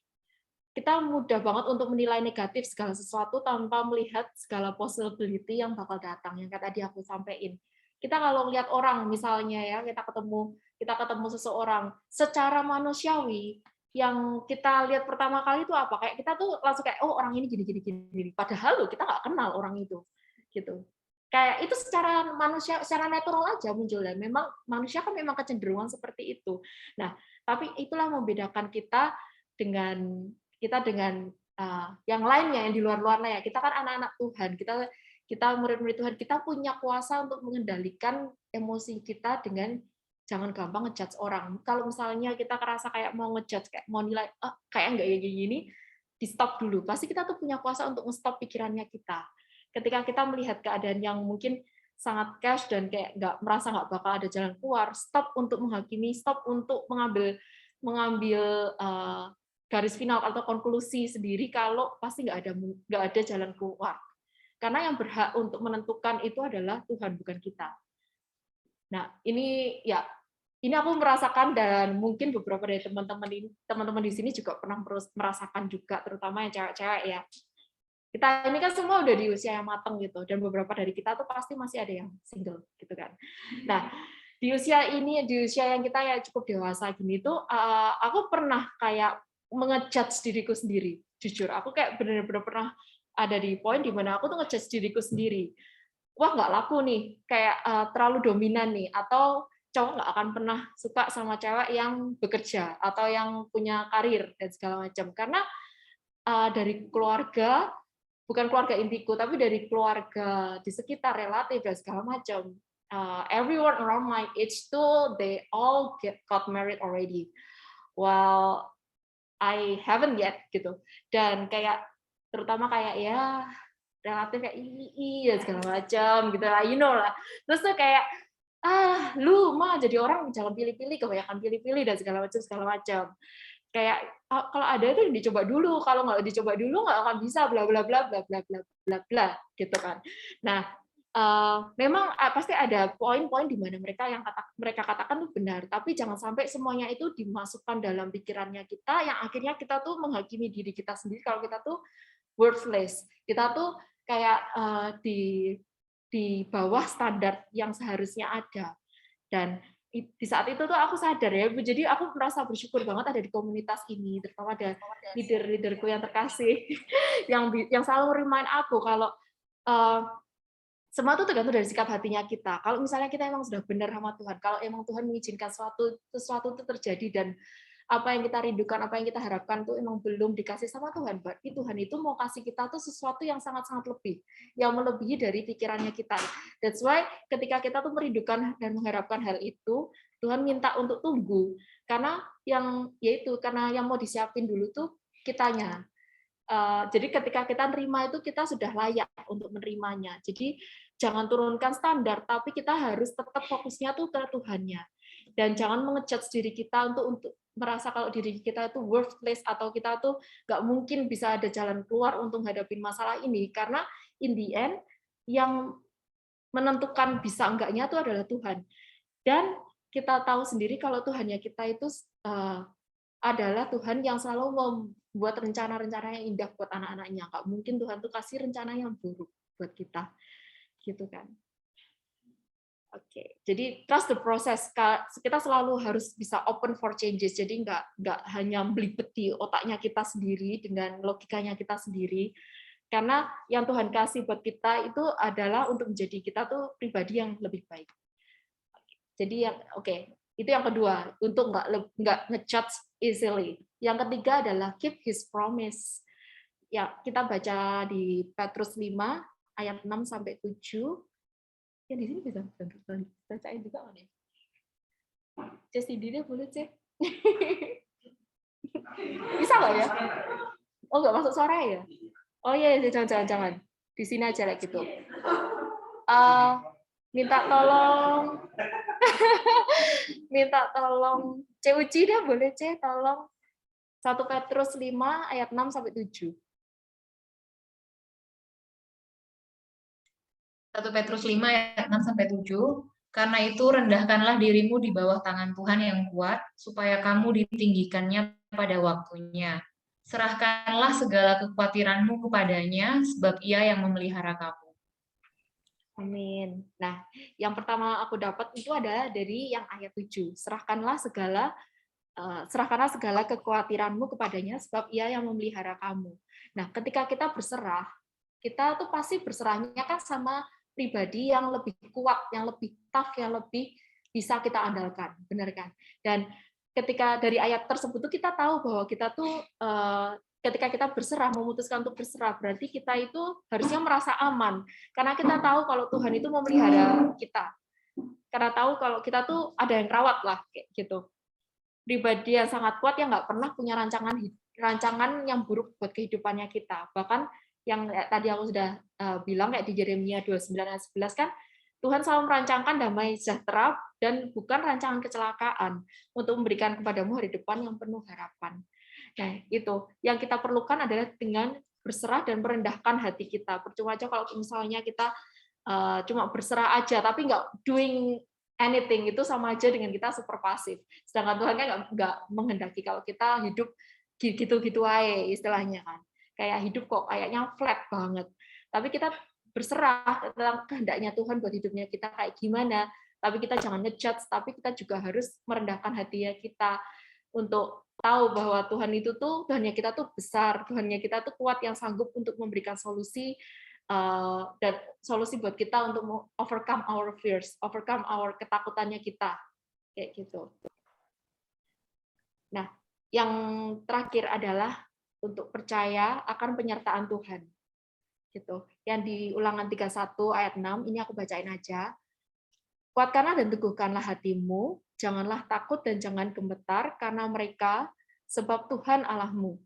Kita mudah banget untuk menilai negatif segala sesuatu tanpa melihat segala possibility yang bakal datang, yang kayak tadi aku sampaikan. Kita kalau lihat orang misalnya ya, kita ketemu seseorang secara manusiawi, yang kita lihat pertama kali itu apa? Kayak kita tuh langsung kayak, oh orang ini gini. Padahal kita nggak kenal orang itu, gitu. Kayak itu secara manusia, secara natural aja munculnya. Memang manusia kan memang kecenderungan seperti itu. Nah, tapi itulah membedakan kita dengan yang lainnya, yang di luar-luarnya. Kita kan anak-anak Tuhan, kita murid-murid Tuhan, kita punya kuasa untuk mengendalikan emosi kita dengan jangan gampang ngejudge orang. Kalau misalnya kita kerasa kayak mau ngejudge, kayak mau nilai, kayak nggak ya gini, di stop dulu. Pasti kita tuh punya kuasa untuk nge-stop pikirannya kita. Ketika kita melihat keadaan yang mungkin sangat cash dan kayak merasa nggak bakal ada jalan keluar, stop untuk menghakimi, stop untuk mengambil garis final atau konklusi sendiri kalau pasti nggak ada jalan keluar. Karena yang berhak untuk menentukan itu adalah Tuhan, bukan kita. Nah, ini aku merasakan dan mungkin beberapa dari teman-teman di sini juga pernah merasakan juga, terutama yang cewek-cewek ya. Kita ini kan semua udah di usia yang matang gitu, dan beberapa dari kita tuh pasti masih ada yang single gitu kan. Nah, di usia yang kita ya cukup dewasa gini tuh, aku pernah kayak mengejudge diriku sendiri. Jujur, aku kayak benar-benar pernah ada di poin di mana aku tuh ngejudge diriku sendiri. Wah, nggak laku nih, kayak terlalu dominan nih, atau cowok nggak akan pernah suka sama cewek yang bekerja atau yang punya karir dan segala macam. Karena dari keluarga, bukan keluarga intiku, tapi dari keluarga di sekitar, relatif dan segala macam. Everyone around my age too, they all got married already. Well, I haven't yet gitu. Dan kayak terutama kayak ya relatif kayak dan segala macam gitu lah, you know lah. Terus tuh kayak lu mah jadi orang jangan pilih-pilih, kebanyakan pilih-pilih dan segala macam. Kayak kalau ada itu dicoba dulu, kalau nggak dicoba dulu nggak akan bisa bla bla bla bla bla bla bla bla gitu kan. Nah, memang pasti ada poin-poin di mana mereka katakan itu benar, tapi jangan sampai semuanya itu dimasukkan dalam pikirannya kita yang akhirnya kita tuh menghakimi diri kita sendiri kalau kita tuh worthless. Kita tuh kayak di bawah standar yang seharusnya ada. Dan di saat itu tuh aku sadar ya, jadi aku merasa bersyukur banget ada di komunitas ini, terutama ada leader-leaderku yang terkasih yang selalu remind aku kalau semua itu tergantung dari sikap hatinya kita. Kalau misalnya kita emang sudah benar sama Tuhan, kalau emang Tuhan mengizinkan sesuatu itu terjadi dan apa yang kita rindukan, apa yang kita harapkan tuh emang belum dikasih sama Tuhan, berarti Tuhan itu mau kasih kita tuh sesuatu yang sangat-sangat lebih, yang melebihi dari pikirannya kita. That's why ketika kita tuh merindukan dan mengharapkan hal itu, Tuhan minta untuk tunggu, karena yang mau disiapin dulu tuh kitanya. Jadi ketika kita terima itu kita sudah layak untuk menerimanya. Jadi jangan turunkan standar, tapi kita harus tetap fokusnya tuh ke Tuhannya. Dan jangan mengejudge diri kita untuk merasa kalau diri kita itu worthless atau kita tuh nggak mungkin bisa ada jalan keluar untuk menghadapi masalah ini, karena in the end yang menentukan bisa enggaknya itu adalah Tuhan. Dan kita tahu sendiri kalau Tuhannya kita itu adalah Tuhan yang selalu membuat rencana-rencana yang indah buat anak-anaknya. Nggak mungkin Tuhan tuh kasih rencana yang buruk buat kita, gitu kan. Oke, jadi trust the process. Kita selalu harus bisa open for changes. Jadi nggak hanya belibet di otaknya kita sendiri dengan logikanya kita sendiri. Karena yang Tuhan kasih buat kita itu adalah untuk menjadi kita tuh pribadi yang lebih baik. Jadi itu yang kedua, untuk nggak ngejudge easily. Yang ketiga adalah keep His promise. Ya, kita baca di Petrus 5 ayat 6 sampai 7. Ya di sini bisa bacain juga kan ya? Sendiri boleh cek. Bisa nggak ya? Oh nggak masuk suara ya? Oh iya, jangan. Di sini aja lah gitu. Minta tolong Uci dah boleh tolong 1 Petrus 5 ayat 6 sampai 7. 1 Petrus 5 ayat 6 sampai 7. Karena itu rendahkanlah dirimu di bawah tangan Tuhan yang kuat, supaya kamu ditinggikannya pada waktunya. Serahkanlah segala kekhawatiranmu kepadanya, sebab Ia yang memelihara kamu. Amin. Nah, yang pertama aku dapat itu adalah dari yang ayat 7. Serahkanlah segala kekhawatiranmu kepadanya, sebab Ia yang memelihara kamu. Nah, ketika kita berserah, kita tuh pasti berserahnya kan sama pribadi yang lebih kuat, yang lebih tough, yang lebih bisa kita andalkan, benar kan? Dan ketika dari ayat tersebut tuh kita tahu bahwa kita tuh ketika kita berserah, memutuskan untuk berserah, berarti kita itu harusnya merasa aman, karena kita tahu kalau Tuhan itu memelihara kita, karena tahu kalau kita tuh ada yang rawat lah, kayak gitu. Pribadi yang sangat kuat yang nggak pernah punya rancangan yang buruk buat kehidupannya kita, bahkan yang tadi aku sudah bilang kayak di Yeremia 29 ayat 11 kan, Tuhan selalu merancangkan damai sejahtera dan bukan rancangan kecelakaan untuk memberikan kepadamu hari depan yang penuh harapan. Nah, itu yang kita perlukan adalah dengan berserah dan merendahkan hati kita. Percuma aja kalau misalnya kita cuma berserah aja tapi nggak doing anything, itu sama aja dengan kita super pasif. Sedangkan Tuhan kan nggak menghendaki kalau kita hidup gitu-gitu aja istilahnya kan. Kayak hidup kok kayaknya flat banget. Tapi kita berserah tentang kehendaknya Tuhan buat hidupnya kita kayak gimana. Tapi kita jangan ngejudge, tapi kita juga harus merendahkan hati kita untuk tahu bahwa Tuhannya kita tuh besar, Tuhannya kita tuh kuat yang sanggup untuk memberikan solusi dan solusi buat kita untuk overcome our fears, overcome our ketakutannya kita. Kayak gitu. Nah, yang terakhir adalah untuk percaya akan penyertaan Tuhan. Gitu. Yang di Ulangan 31 ayat 6, ini aku bacain aja. Kuatkanlah dan teguhkanlah hatimu, janganlah takut dan jangan gemetar karena mereka, sebab Tuhan Allahmu.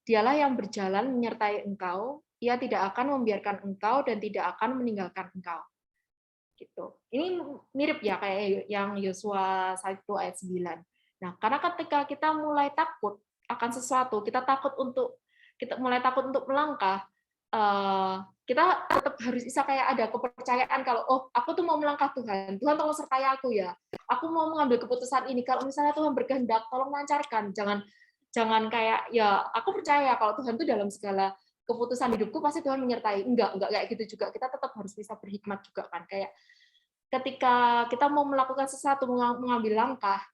Dialah yang berjalan menyertai engkau, Ia tidak akan membiarkan engkau dan tidak akan meninggalkan engkau. Gitu. Ini mirip ya kayak yang Yosua 1 ayat 9. Nah, karena ketika kita mulai takut akan sesuatu, kita mulai takut untuk melangkah, kita tetap harus bisa kayak ada kepercayaan kalau oh aku tuh mau melangkah Tuhan tolong sertai aku ya, aku mau mengambil keputusan ini, kalau misalnya Tuhan berkehendak tolong lancarkan, jangan kayak ya aku percaya kalau Tuhan tuh dalam segala keputusan hidupku pasti Tuhan menyertai, enggak kayak gitu juga, kita tetap harus bisa berhikmat juga kan, kayak ketika kita mau melakukan sesuatu, mengambil langkah,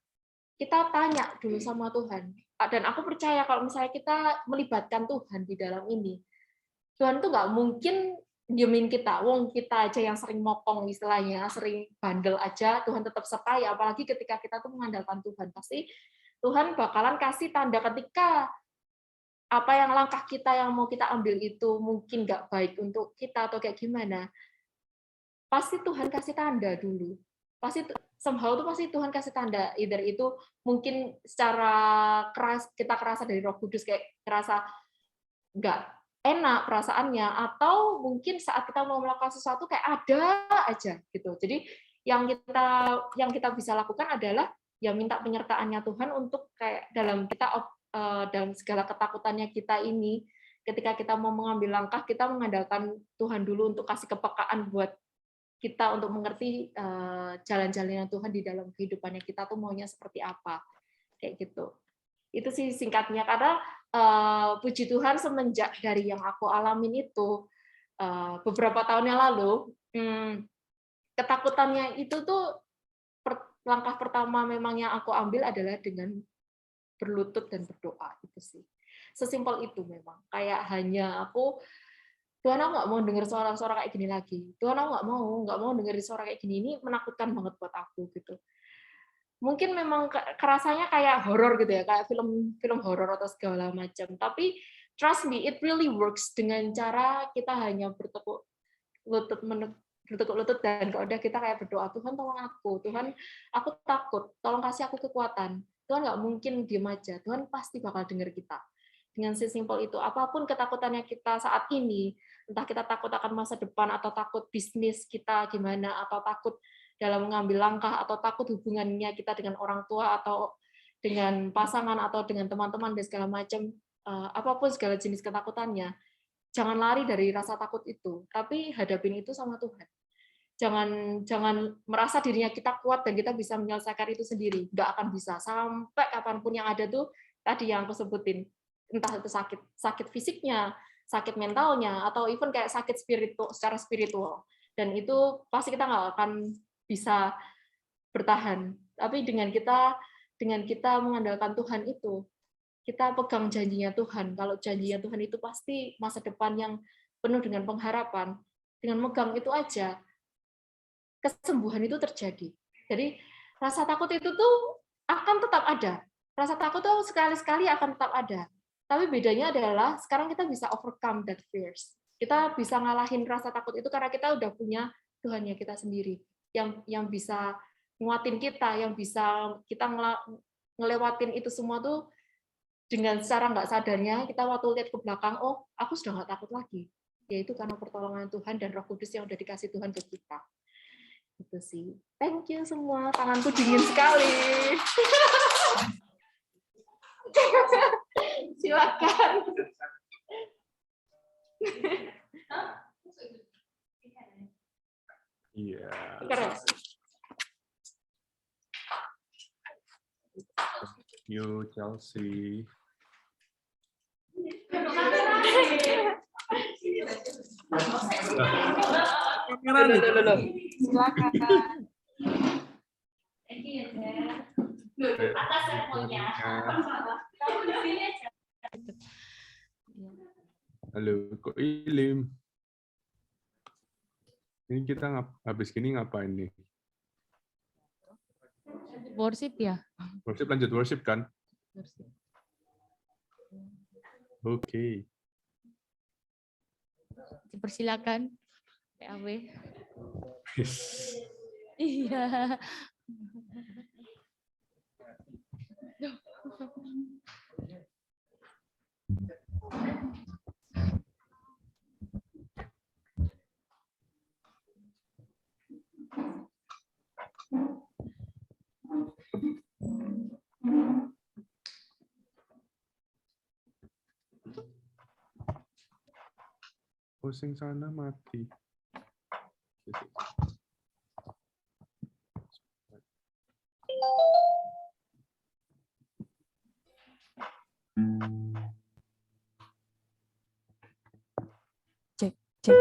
kita tanya dulu sama Tuhan, dan aku percaya kalau misalnya kita melibatkan Tuhan di dalam ini, Tuhan tuh nggak mungkin diemin kita. Wong kita aja yang sering mokong istilahnya, sering bandel aja, Tuhan tetap sertai. Apalagi ketika kita tuh mengandalkan Tuhan, pasti Tuhan bakalan kasih tanda ketika apa yang langkah kita yang mau kita ambil itu mungkin nggak baik untuk kita atau kayak gimana. Pasti Tuhan kasih tanda dulu. Pasti somehow tuh pasti Tuhan kasih tanda. Either itu mungkin secara keras kita kerasa dari Roh Kudus kayak kerasa nggak enak perasaannya, atau mungkin saat kita mau melakukan sesuatu kayak ada aja gitu. Jadi yang kita bisa lakukan adalah ya minta penyertaannya Tuhan untuk kayak dalam segala ketakutannya kita ini, ketika kita mau mengambil langkah, kita mengandalkan Tuhan dulu untuk kasih kepekaan buat kita untuk mengerti jalan-jalannya Tuhan di dalam kehidupannya kita tuh maunya seperti apa, kayak gitu. Itu sih singkatnya, karena puji Tuhan semenjak dari yang aku alamin itu beberapa tahun yang lalu, ketakutannya itu tuh langkah pertama memang yang aku ambil adalah dengan berlutut dan berdoa, itu sih. Sesimpel itu memang, kayak hanya Tuhan aku nggak mau dengar suara-suara kayak gini lagi. Tuhan aku nggak mau dengerin suara kayak gini, ini menakutkan banget buat aku gitu. Mungkin memang kerasanya kayak horor gitu ya, kayak film horor atau segala macam. Tapi trust me, it really works dengan cara kita hanya bertekuk lutut dan kalau udah kita kayak berdoa, Tuhan tolong aku, Tuhan aku takut, tolong kasih aku kekuatan. Tuhan nggak mungkin diem aja, Tuhan pasti bakal dengar kita. Dengan sesimpel itu, apapun ketakutannya kita saat ini, entah kita takut akan masa depan atau takut bisnis kita gimana, atau takut dalam mengambil langkah, atau takut hubungannya kita dengan orang tua atau dengan pasangan atau dengan teman-teman dan segala macam, apapun segala jenis ketakutannya, jangan lari dari rasa takut itu, tapi hadapin itu sama Tuhan. Jangan merasa dirinya kita kuat dan kita bisa menyelesaikan itu sendiri, nggak akan bisa. Sampai kapanpun yang ada tuh tadi yang aku sebutin, entah itu sakit fisiknya, sakit mentalnya, atau even kayak sakit secara spiritual, dan itu pasti kita nggak akan bisa bertahan. Tapi dengan kita mengandalkan Tuhan itu, kita pegang janjinya Tuhan. Kalau janjinya Tuhan itu pasti masa depan yang penuh dengan pengharapan. Dengan megang itu aja, kesembuhan itu terjadi. Jadi rasa takut itu tuh akan tetap ada. Rasa takut tuh sekali-sekali akan tetap ada. Tapi bedanya adalah sekarang kita bisa overcome that fears. Kita bisa ngalahin rasa takut itu karena kita udah punya Tuhannya kita sendiri. Yang bisa nguatin kita, yang bisa kita ngelewatin itu semua tuh dengan secara nggak sadarnya, kita waktu lihat ke belakang, oh aku sudah nggak takut lagi. Yaitu karena pertolongan Tuhan dan Roh Kudus yang udah dikasih Tuhan ke kita. Itu sih. Thank you semua, tanganku dingin sekali. Silakan. Iya. Thank you, Chelsea. Silakan. Thank you ya, atas teleponnya. Halo, Ko Ilim. Ini kita habis gini ngapain nih? Worship ya? Worship, lanjut worship kan? Worship. Oke. Dipersilakan, PAW. Iya. Oh, sing sana mati. Cek, cek.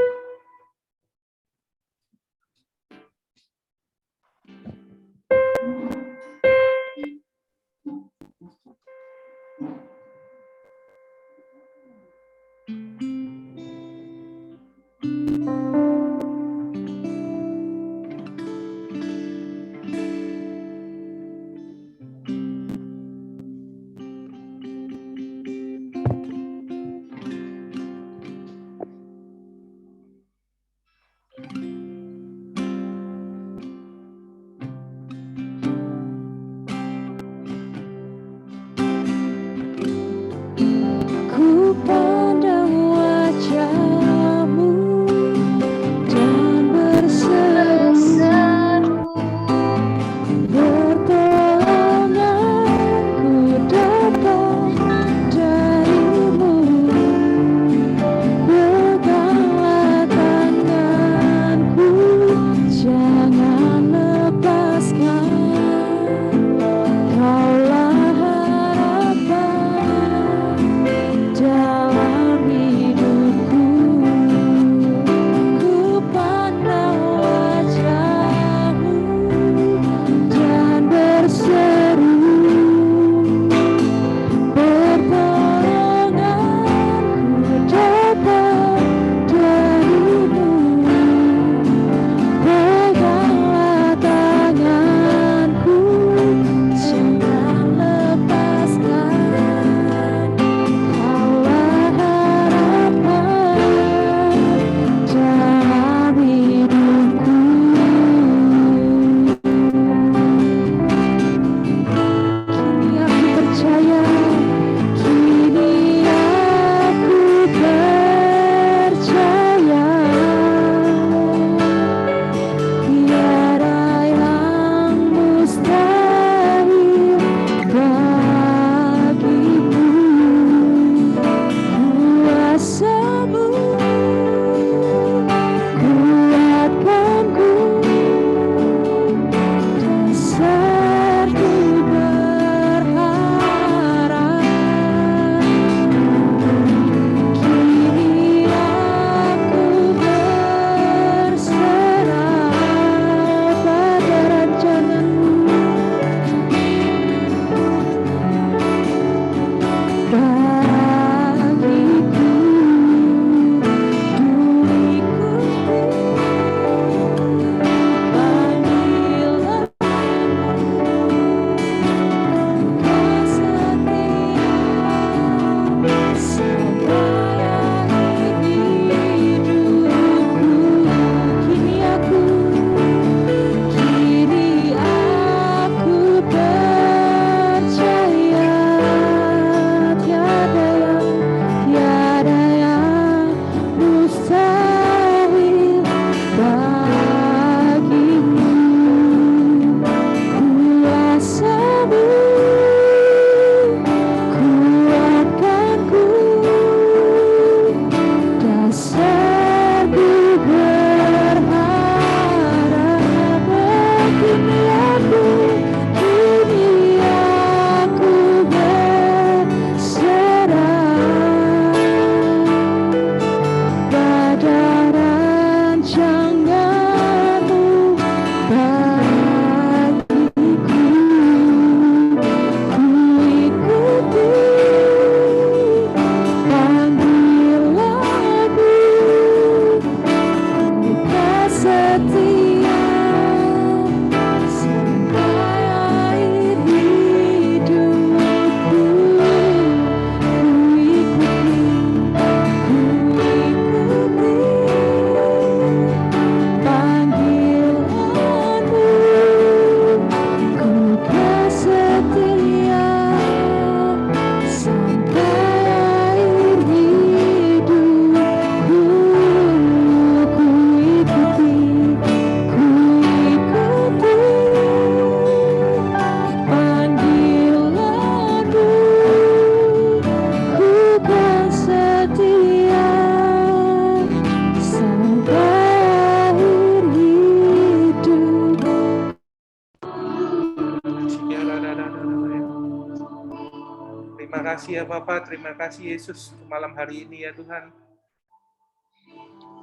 Terima kasih ya Bapak, terima kasih Yesus untuk malam hari ini ya Tuhan.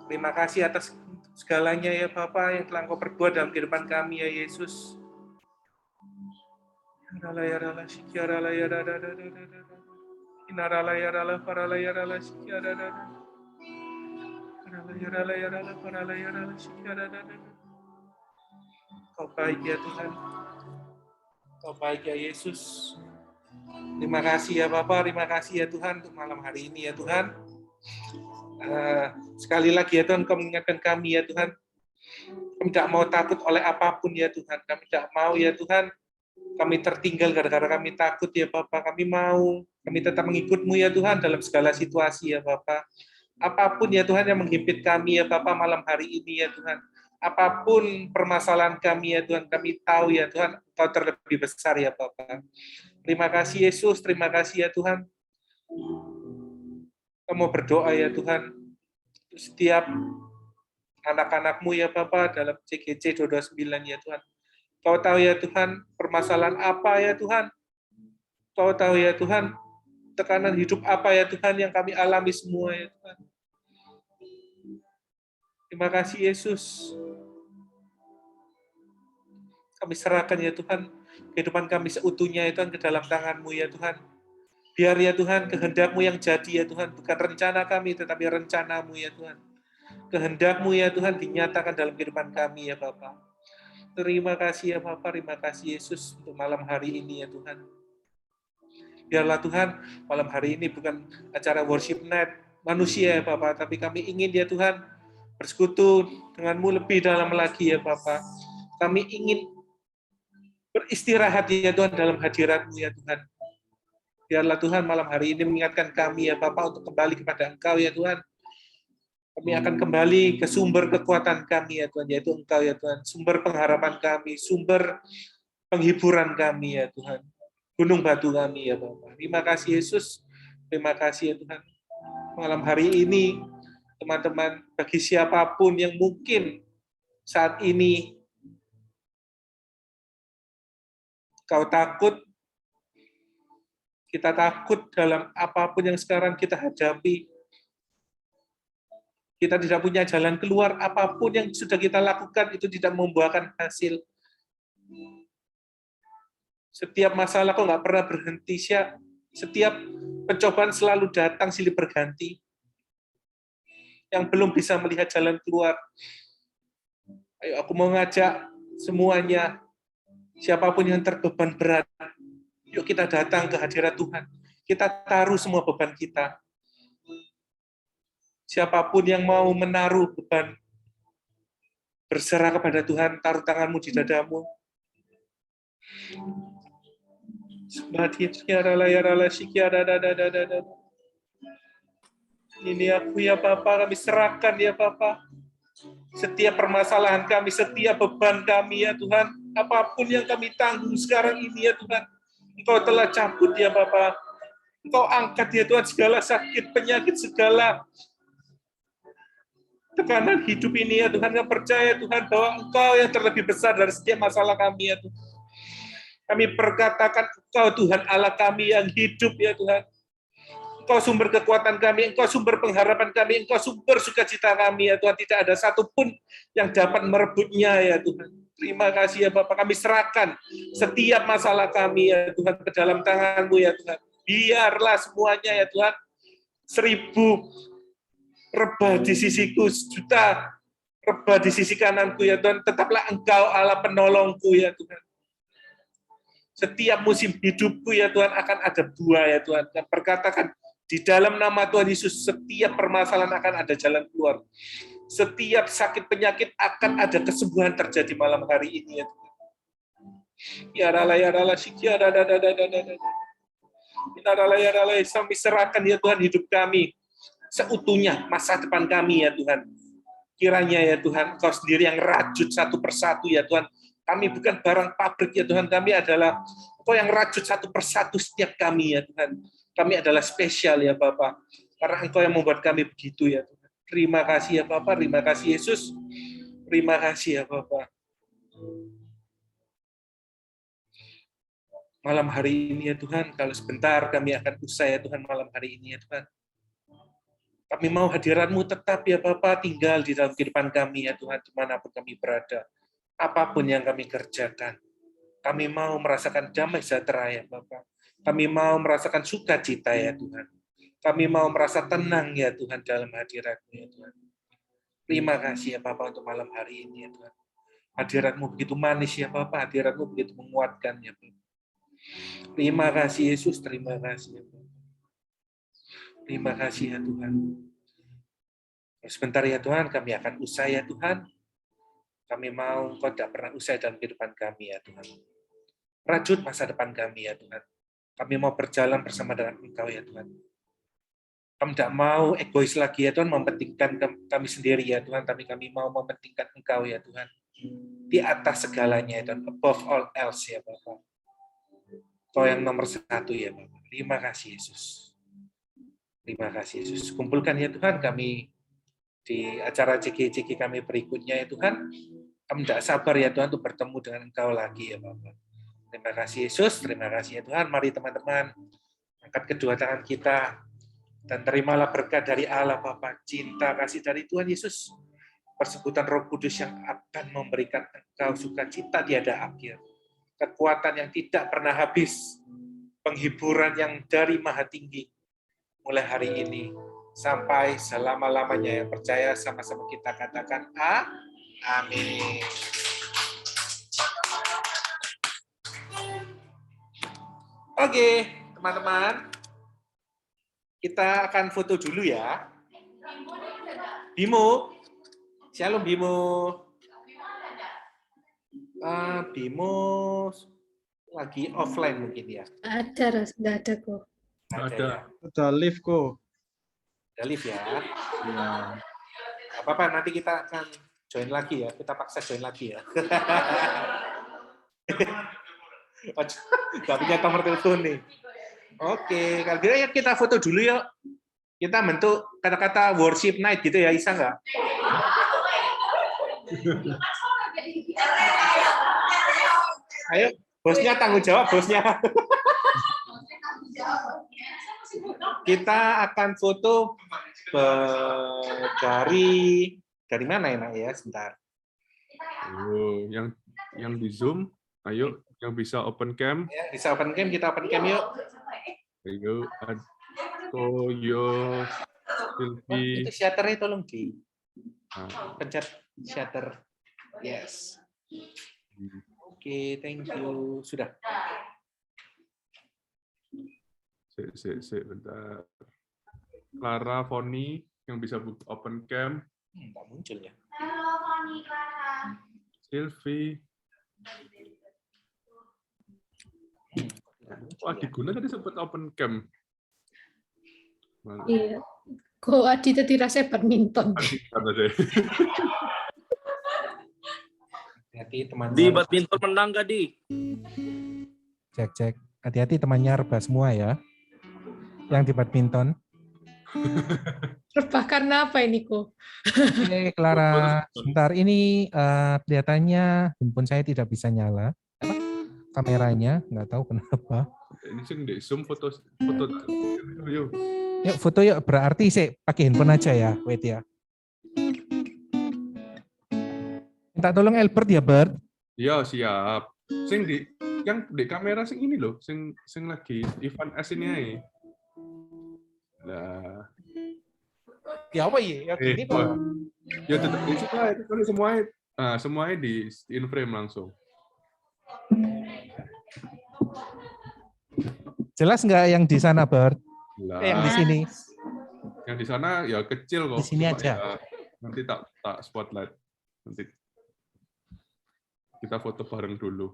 Terima kasih atas segalanya ya Bapak yang telah Engkau perbuat dalam kehidupan kami ya Yesus. Kau baik ya Tuhan. Kau baik ya Yesus. Terima kasih ya Bapak, terima kasih ya Tuhan untuk malam hari ini ya Tuhan. Sekali lagi ya Tuhan, Kau mengingatkan kami ya Tuhan. Kami tidak mau takut oleh apapun ya Tuhan. Kami tidak mau ya Tuhan, kami tertinggal gara-gara kami takut ya Bapak. Kami tetap mengikut-Mu ya Tuhan dalam segala situasi ya Bapak. Apapun ya Tuhan yang menghimpit kami ya Bapak malam hari ini ya Tuhan. Apapun permasalahan kami ya Tuhan, kami tahu ya Tuhan, Engkau terlebih besar ya Bapak. Terima kasih Yesus, terima kasih ya Tuhan. Kami berdoa ya Tuhan, setiap anak-anak-Mu ya Bapak dalam CGC 229 ya Tuhan. Kau tahu ya Tuhan, permasalahan apa ya Tuhan. Kau tahu ya Tuhan, tekanan hidup apa ya Tuhan yang kami alami semua ya Tuhan. Terima kasih Yesus. Kami serahkan ya Tuhan, kehidupan kami seutuhnya ya Tuhan ke dalam tangan-Mu ya Tuhan. Biar ya Tuhan, kehendak-Mu yang jadi ya Tuhan, bukan rencana kami, tetapi rencana-Mu ya Tuhan. Kehendak-Mu ya Tuhan dinyatakan dalam kehidupan kami ya Bapa. Terima kasih ya Bapa, terima kasih Yesus untuk malam hari ini ya Tuhan. Biarlah Tuhan, malam hari ini bukan acara worship night manusia ya Bapa, tapi kami ingin ya Tuhan, bersekutu dengan-Mu lebih dalam lagi ya Bapa. Kami ingin beristirahat ya Tuhan dalam hadirat-Mu ya Tuhan. Biarlah Tuhan malam hari ini mengingatkan kami ya Bapa untuk kembali kepada Engkau ya Tuhan. Kami akan kembali ke sumber kekuatan kami ya Tuhan, yaitu Engkau ya Tuhan. Sumber pengharapan kami, sumber penghiburan kami ya Tuhan. Gunung batu kami ya Bapa. Terima kasih Yesus. Terima kasih ya Tuhan. Malam hari ini, teman-teman, bagi siapapun yang mungkin saat ini kau takut, kita takut dalam apapun yang sekarang kita hadapi. Kita tidak punya jalan keluar, apapun yang sudah kita lakukan itu tidak membuahkan hasil. Setiap masalah kok nggak pernah berhenti, setiap pencobaan selalu datang silih berganti. Yang belum bisa melihat jalan keluar. Ayo aku mau ngajak semuanya, siapapun yang terbeban berat, yuk kita datang ke hadirat Tuhan. Kita taruh semua beban kita. Siapapun yang mau menaruh beban, berserah kepada Tuhan, taruh tanganmu di dadamu. Ini aku ya Bapa, kami serahkan ya Bapa. Setiap permasalahan kami, setiap beban kami ya Tuhan, apapun yang kami tanggung sekarang ini ya Tuhan, Engkau telah cabut ya Bapa. Engkau angkat ya Tuhan segala sakit, penyakit, segala tekanan hidup ini ya Tuhan. Kami percaya Tuhan bahwa Engkau yang terlebih besar dari setiap masalah kami ya Tuhan. Kami perkatakan Engkau Tuhan Allah kami yang hidup ya Tuhan. Engkau sumber kekuatan kami, Engkau sumber pengharapan kami, Engkau sumber sukacita kami ya Tuhan. Tidak ada satupun yang dapat merebutnya ya Tuhan. Terima kasih ya Bapak, kami serahkan setiap masalah kami ya Tuhan ke dalam tangan-Mu ya Tuhan. Biarlah semuanya ya Tuhan, 1000 rebah di sisiku, 1 juta rebah di sisi kananku ya Tuhan, tetaplah Engkau Allah penolongku ya Tuhan. Setiap musim hidupku ya Tuhan akan ada buah ya Tuhan. Dan perkatakan di dalam nama Tuhan Yesus, setiap permasalahan akan ada jalan keluar. Setiap sakit penyakit akan ada kesembuhan terjadi malam hari ini ya Tuhan. Ya rala sikiara kami serahkan ya Tuhan hidup kami seutuhnya, masa depan kami ya Tuhan. Kiranya ya Tuhan, Engkau sendiri yang rajut satu persatu ya Tuhan. Kami bukan barang pabrik ya Tuhan, kami adalah Engkau yang rajut satu persatu setiap kami ya Tuhan. Kami adalah spesial ya Bapak, karena Engkau yang membuat kami begitu ya Tuhan. Terima kasih ya Bapak, terima kasih Yesus. Terima kasih ya Bapak. malam hari ini ya Tuhan, kalau sebentar kami akan usai ya Tuhan malam hari ini ya Tuhan. Kami mau hadirat-Mu tetap ya Bapa tinggal di dalam kehidupan kami ya Tuhan, dimanapun kami berada. Apapun yang kami kerjakan. Kami mau merasakan damai sejahtera ya Bapa. Kami mau merasakan sukacita ya Tuhan. Kami mau merasa tenang ya Tuhan dalam hadirat-Mu ya Tuhan. Terima kasih ya Bapa untuk malam hari ini ya Tuhan. Hadirat-Mu begitu manis ya Bapa, hadirat-Mu begitu menguatkan ya Bapa. Terima kasih Yesus, terima kasih ya Bapa. Terima kasih ya Tuhan. Sebentar ya Tuhan, kami akan usai ya Tuhan. Kami mau Engkau tidak pernah usai dalam kehidupan kami ya Tuhan. Rajut masa depan kami ya Tuhan. Kami mau berjalan bersama dengan Engkau ya Tuhan. Kami tidak mau egois lagi ya Tuhan, mementingkan kami sendiri ya Tuhan, tapi kami mau mementingkan Engkau ya Tuhan. Di atas segalanya ya Tuhan, above all else ya Bapak. Kau yang nomor 1 ya Bapak. Terima kasih Yesus. Terima kasih Yesus. Kumpulkan ya Tuhan kami di acara CG kami berikutnya ya Tuhan. Kami tidak sabar ya Tuhan untuk bertemu dengan Engkau lagi ya Bapak. Terima kasih Yesus. Terima kasih ya Tuhan. Mari teman-teman angkat kedua tangan kita dan terimalah berkat dari Allah Bapa, cinta kasih dari Tuhan Yesus, persekutuan Roh Kudus yang akan memberikan Engkau sukacita tiada akhir, kekuatan yang tidak pernah habis, penghiburan yang dari Maha Tinggi, mulai hari ini sampai selama-lamanya. Yang percaya sama-sama kita katakan amin. Oke, teman-teman. Kita akan foto dulu ya. Bimo. Shalom Bimo. Bimo lagi offline mungkin ya. Ada, nggak ada kok. Ada. Ada live kok. Ada live ya. Ya. Apa-apa, nanti kita akan join lagi ya. Kita paksa join lagi ya. Gak punya nomor telepon nih. Oke, kalau gitu ya kita foto dulu yuk. Kita bentuk kata-kata worship night gitu ya, Isa nggak? Ayo, bosnya tanggung jawab, bosnya. Kita akan foto dari mana ya, Nak ya? Sebentar. Oh, yang di Zoom, ayo yang bisa open cam. Ya, bisa open cam, kita open cam yuk. Ayo, Koyo, Silvi. Itu shutternya tolong di pencet shutter. Yes. Oke, thank you. Sudah. Bentar. Clara, Foni, yang bisa open cam. Nggak muncul ya. Halo, Foni, Clara. Silvi. Adi Guna tadi sempat open cam. Iya. Kok Adi tadi rasa badminton. Hati-hati teman. Di badminton menang gak di? Cek. Hati-hati temannya rebah semua ya. Yang di badminton. Rebah karena apa ini kok? Oke, Clara. Sebentar, ini kelihatannya handphone saya tidak bisa nyala. Kameranya, nggak tahu kenapa. Ini sih di Zoom foto. Yuk. Yuk foto yuk, berarti saya pakai handphone aja ya. Wait ya. Minta tolong Albert ya, Bert. Iya, siap. Yang di kamera sing ini loh, sing lagi Ivan S ini aja. Nah. Ya apa ya? Ini kok. Ya tetap di situ semuanya di in frame langsung. Jelas nggak yang di sana, Bert? Yang di sini. Yang di sana ya kecil kok. Di sini aja. Ya, nanti tak spotlight. Nanti kita foto bareng dulu.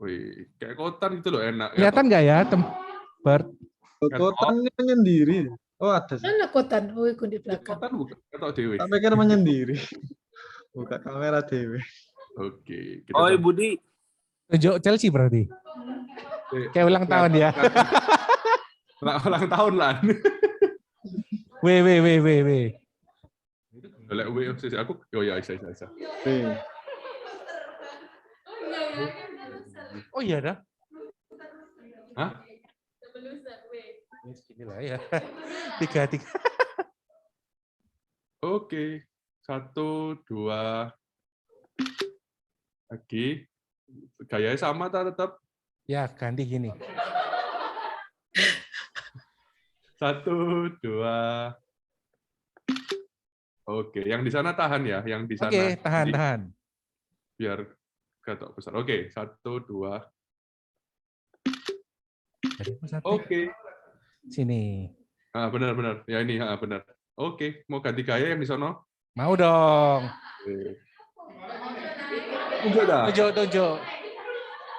Wih, kayak kotan gitu loh, enak. Kelihatan nggak ya, Bert? Kotan ini menyendiri. Oh, ada. Mana kotan? Oh, ikut di belakang. Kotan bukan atau dewe. Tak pikir menyendiri. Buka kamera dewe. Oke. Oh, Budi. Tunjuk Chelsea berarti. Kayak ulang tahun ya. Ulang tahun lah. Weh. Aku oh ya, bisa. Oh iya dah. Hah? Ini segini lah ya. 3. Oke. 1, 2. Lagi. Gayanya sama tetap. Ya, ganti gini. 1, 2. Oke, yang di sana tahan ya, yang di sana. Oke, tahan. Biar gatok besar. Oke, 1, 2. Oke. Sini. Ah, benar. Ya ini, benar. Oke, mau ganti gaya yang di sono? Mau dong. Tunjuk.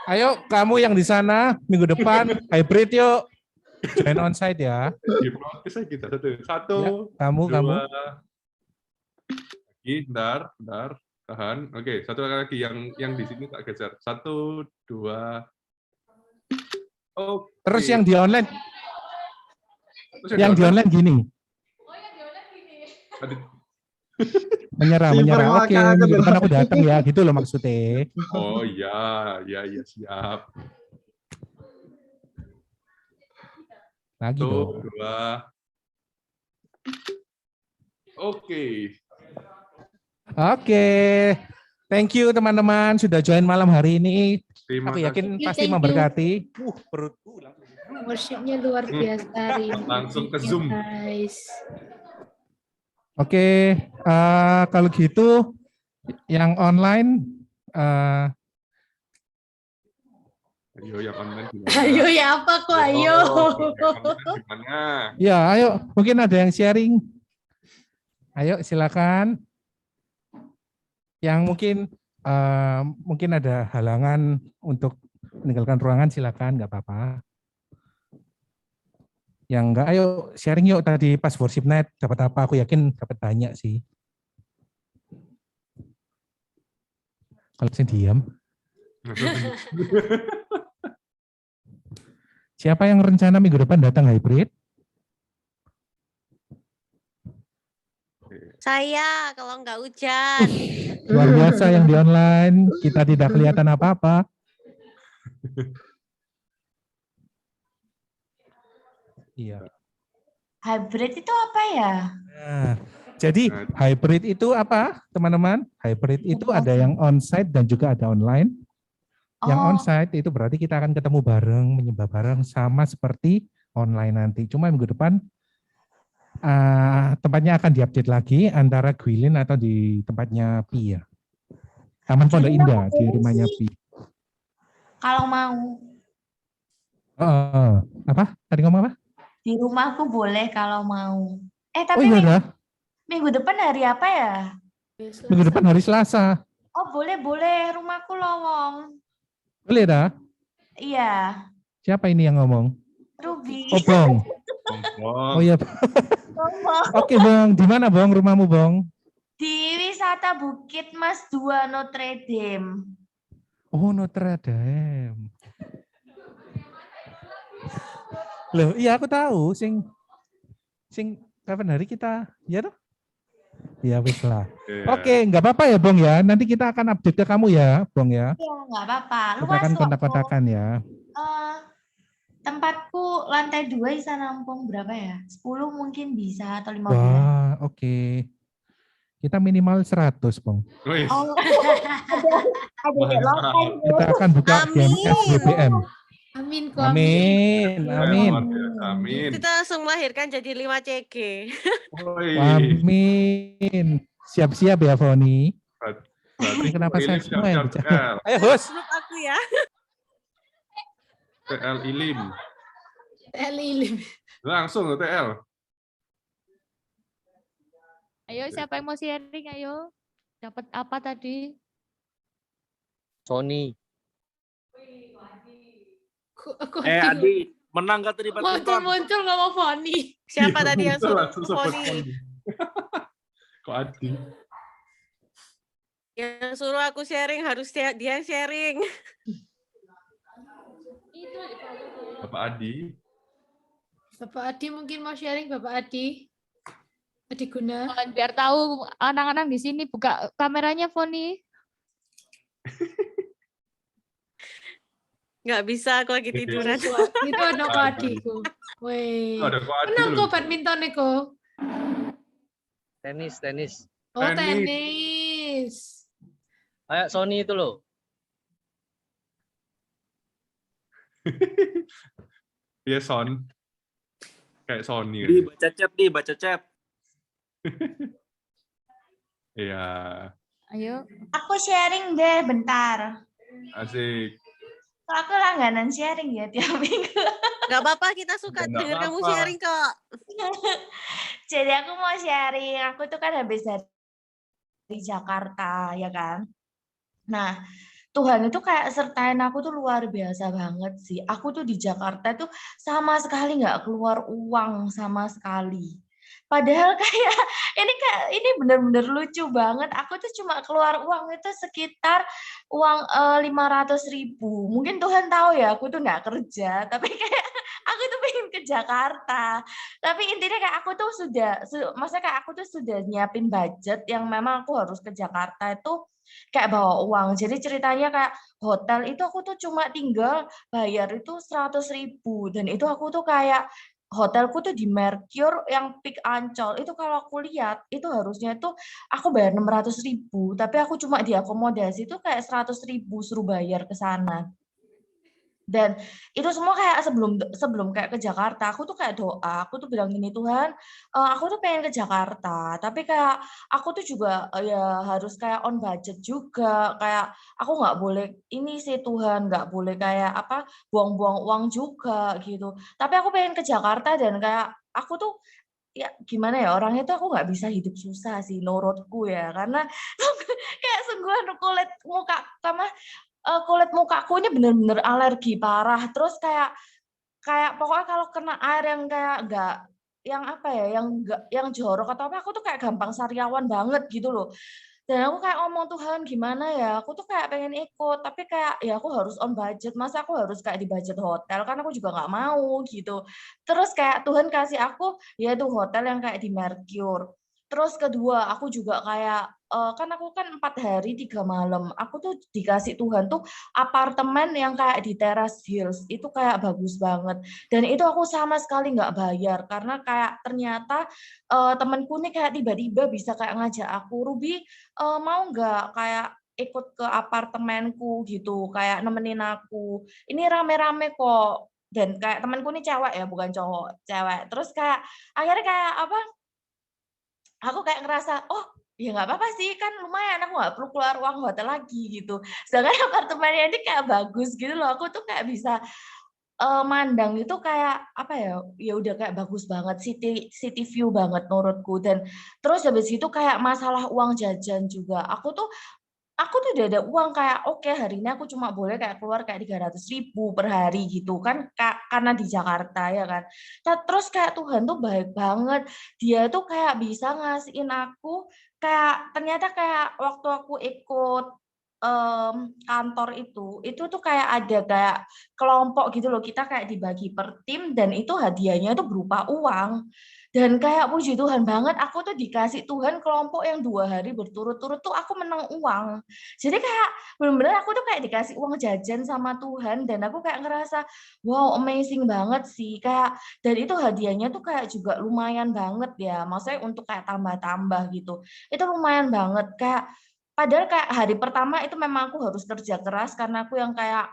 Ayo, kamu yang di sana minggu depan hybrid yuk. Join onsite ya. Hipnotis aja kita. 1, Ya, kamu. 2. Lagi, bentar. Tahan. Oke, satu lagi yang di sini tak geser. 1, 2. Oke. Terus yang di online. Terus Yang di online gini. Menyerah. Oke, minggu depan aku datang ya, gitu loh maksudnya. Oh iya, siap. Lagi 1, dong. 2. Oke. Thank you teman-teman sudah join malam hari ini. Terima Aku yakin kasih. pasti Thank you. memberkati. Perutku langsung. Worship-nya luar biasa hari ini. Langsung ke Thank you, Zoom. guys. Oke, kalau gitu yang online Ayo yang online gimana? Ayo ya apa kok ayo. Yang online gimana? ya, ayo mungkin ada yang sharing. Ayo silakan. Yang mungkin ada halangan untuk meninggalkan ruangan silakan, nggak apa-apa. Yang enggak, ayo sharing yuk. Tadi pas worship night dapat apa? Aku yakin dapat banyak sih. Kalau saya diam. Siapa yang rencana minggu depan datang hybrid? Saya kalau nggak hujan. Luar biasa yang di online. Kita tidak kelihatan apa-apa. Iya. Hybrid itu apa ya? Nah, jadi hybrid itu apa, teman-teman? Hybrid itu ada yang onsite dan juga ada online. Yang onsite itu berarti kita akan ketemu bareng, menyembah bareng, sama seperti online nanti. Cuma minggu depan tempatnya akan diupdate lagi antara Gwilin atau di tempatnya Pi ya. Taman Pondok Indah di rumahnya Pi. Kalau mau. Apa? Tadi ngomong apa? Di rumahku boleh kalau mau. Oh Tapi iya dah. minggu depan hari apa ya? Minggu depan hari Selasa. Oh boleh. Rumahku lowong. Boleh dah. Iya. Siapa ini yang ngomong? Ruby. Oh Bong. Oh iya. Oke Bong. Di mana Bong rumahmu Bong? Di wisata Bukit Mas 2 Notre Dame. Oh Notre Dame. Loh, iya aku tahu sing kapan hari kita, ya toh? Ya wis lah. Oke, nggak apa-apa ya Bong ya. Nanti kita akan update ke kamu ya, Bong ya. Iya, nggak apa-apa. Kita akan kontak-kontakan ya. Tempatku lantai 2 bisa nampung berapa ya? 10 mungkin bisa atau 15. Wah, oke. Kita minimal 100, Bong. Oh, ada lokal. Kita akan buka GMS BBM. Amin. Amin. Kita langsung melahirkan jadi 5 CG. Amin. Siap-siap ya, Foni. Ini kenapa saya semua yang bicara? Ayo, host. Menurut aku ya. TL Ilim. TL Ilim. Langsung TL. Ayo siapa yang mau sharing? Ayo. Dapat apa tadi? Sony. Kok Adi, menang gak tadi badminton? muncul ngomong Foni. Siapa tadi yang suruh Langsung sebut Foni? Kok Adi? Yang suruh aku sharing harus dia sharing. Bapak Adi. Bapak Adi mungkin mau sharing, Bapak Adi. Adi Guna. Biar tahu anak-anak di sini buka kameranya Foni. Nggak bisa, aku lagi tiduran. Itu ada kok adikku. Weh. Ada kok adik Menang loh. kok badminton Eko. Tenis. Oh, tenis. Kayak Sony itu loh. Iya, Son. Kayak Sony. Di baca chat. Iya, Ayo. Aku sharing deh bentar. asik. Aku langganan sharing ya tiap minggu. Nggak apa-apa, kita suka Nggak dengar kamu apa-apa. sharing kok. Jadi aku mau sharing. Aku tuh kan habis dari Jakarta, ya kan. Nah, Tuhan itu kayak sertain aku tuh luar biasa banget sih. Aku tuh di Jakarta tuh sama sekali nggak keluar uang sama sekali. Padahal kayak ini bener-bener lucu banget. Aku tuh cuma keluar uang itu sekitar uang 500.000. Mungkin Tuhan tahu ya, aku tuh nggak kerja. Tapi kayak aku tuh pengen ke Jakarta. Tapi intinya kayak aku tuh maksudnya kayak aku tuh sudah nyiapin budget yang memang aku harus ke Jakarta itu kayak bawa uang. Jadi ceritanya kayak hotel itu aku tuh cuma tinggal bayar itu 100.000 dan itu aku tuh kayak hotelku tuh di Mercure yang Peak Ancol. Itu kalau aku lihat itu harusnya itu aku bayar 600.000, tapi aku cuma diakomodasi itu kayak 100.000 suruh bayar ke sana. Dan itu semua kayak sebelum kayak ke Jakarta, aku tuh kayak doa, aku tuh bilang gini, Tuhan, aku tuh pengen ke Jakarta, tapi kayak aku tuh juga ya harus kayak on budget juga, kayak aku nggak boleh ini sih Tuhan, nggak boleh kayak apa buang-buang uang juga gitu. Tapi aku pengen ke Jakarta dan kayak aku tuh ya gimana ya orangnya tuh aku nggak bisa hidup susah sih menurutku ya, karena kayak sungguh kulit mukaku ini bener-bener alergi parah. Terus kayak pokoknya kalau kena air yang kayak nggak yang apa ya yang jorok atau apa aku tuh kayak gampang sariawan banget gitu loh. Dan aku kayak ngomong Tuhan gimana ya, aku tuh kayak pengen ikut tapi kayak ya aku harus on budget, masa aku harus kayak di budget hotel kan aku juga nggak mau gitu. Terus kayak Tuhan kasih aku ya itu hotel yang kayak di Mercure. Terus kedua aku juga kayak kan aku kan 4 hari 3 malam. Aku tuh dikasih Tuhan tuh apartemen yang kayak di Terrace Hills. Itu kayak bagus banget. Dan itu aku sama sekali nggak bayar karena kayak ternyata temenku nih kayak tiba-tiba bisa kayak ngajak aku, Ruby mau nggak kayak ikut ke apartemenku gitu, kayak nemenin aku. Ini rame-rame kok. Dan kayak temenku nih cewek ya, bukan cowok, cewek. Terus kayak akhirnya kayak apa? Aku kayak ngerasa, oh ya nggak apa-apa sih, kan lumayan aku nggak perlu keluar uang hotel lagi gitu. Sedangkan apartemennya ini kayak bagus gitu loh, aku tuh kayak bisa mandang itu kayak apa ya, ya udah kayak bagus banget, city view banget menurutku. Dan terus habis itu kayak masalah uang jajan juga, aku tuh udah ada uang kayak oke hari ini aku cuma boleh kayak keluar kayak 300.000 per hari gitu kan karena di Jakarta ya kan. Nah, terus kayak Tuhan tuh baik banget, dia tuh kayak bisa ngasihin aku kayak ternyata kayak waktu aku ikut kantor itu tuh kayak ada kayak kelompok gitu loh, kita kayak dibagi per tim dan itu hadiahnya tuh berupa uang. Dan kayak puji Tuhan banget, aku tuh dikasih Tuhan kelompok yang 2 hari berturut-turut tuh aku menang uang. Jadi kayak benar-benar aku tuh kayak dikasih uang jajan sama Tuhan dan aku kayak ngerasa wow amazing banget sih kayak, dan itu hadiahnya tuh kayak juga lumayan banget ya, maksudnya untuk kayak tambah-tambah gitu. Itu lumayan banget kayak padahal kayak hari pertama itu memang aku harus kerja keras karena aku yang kayak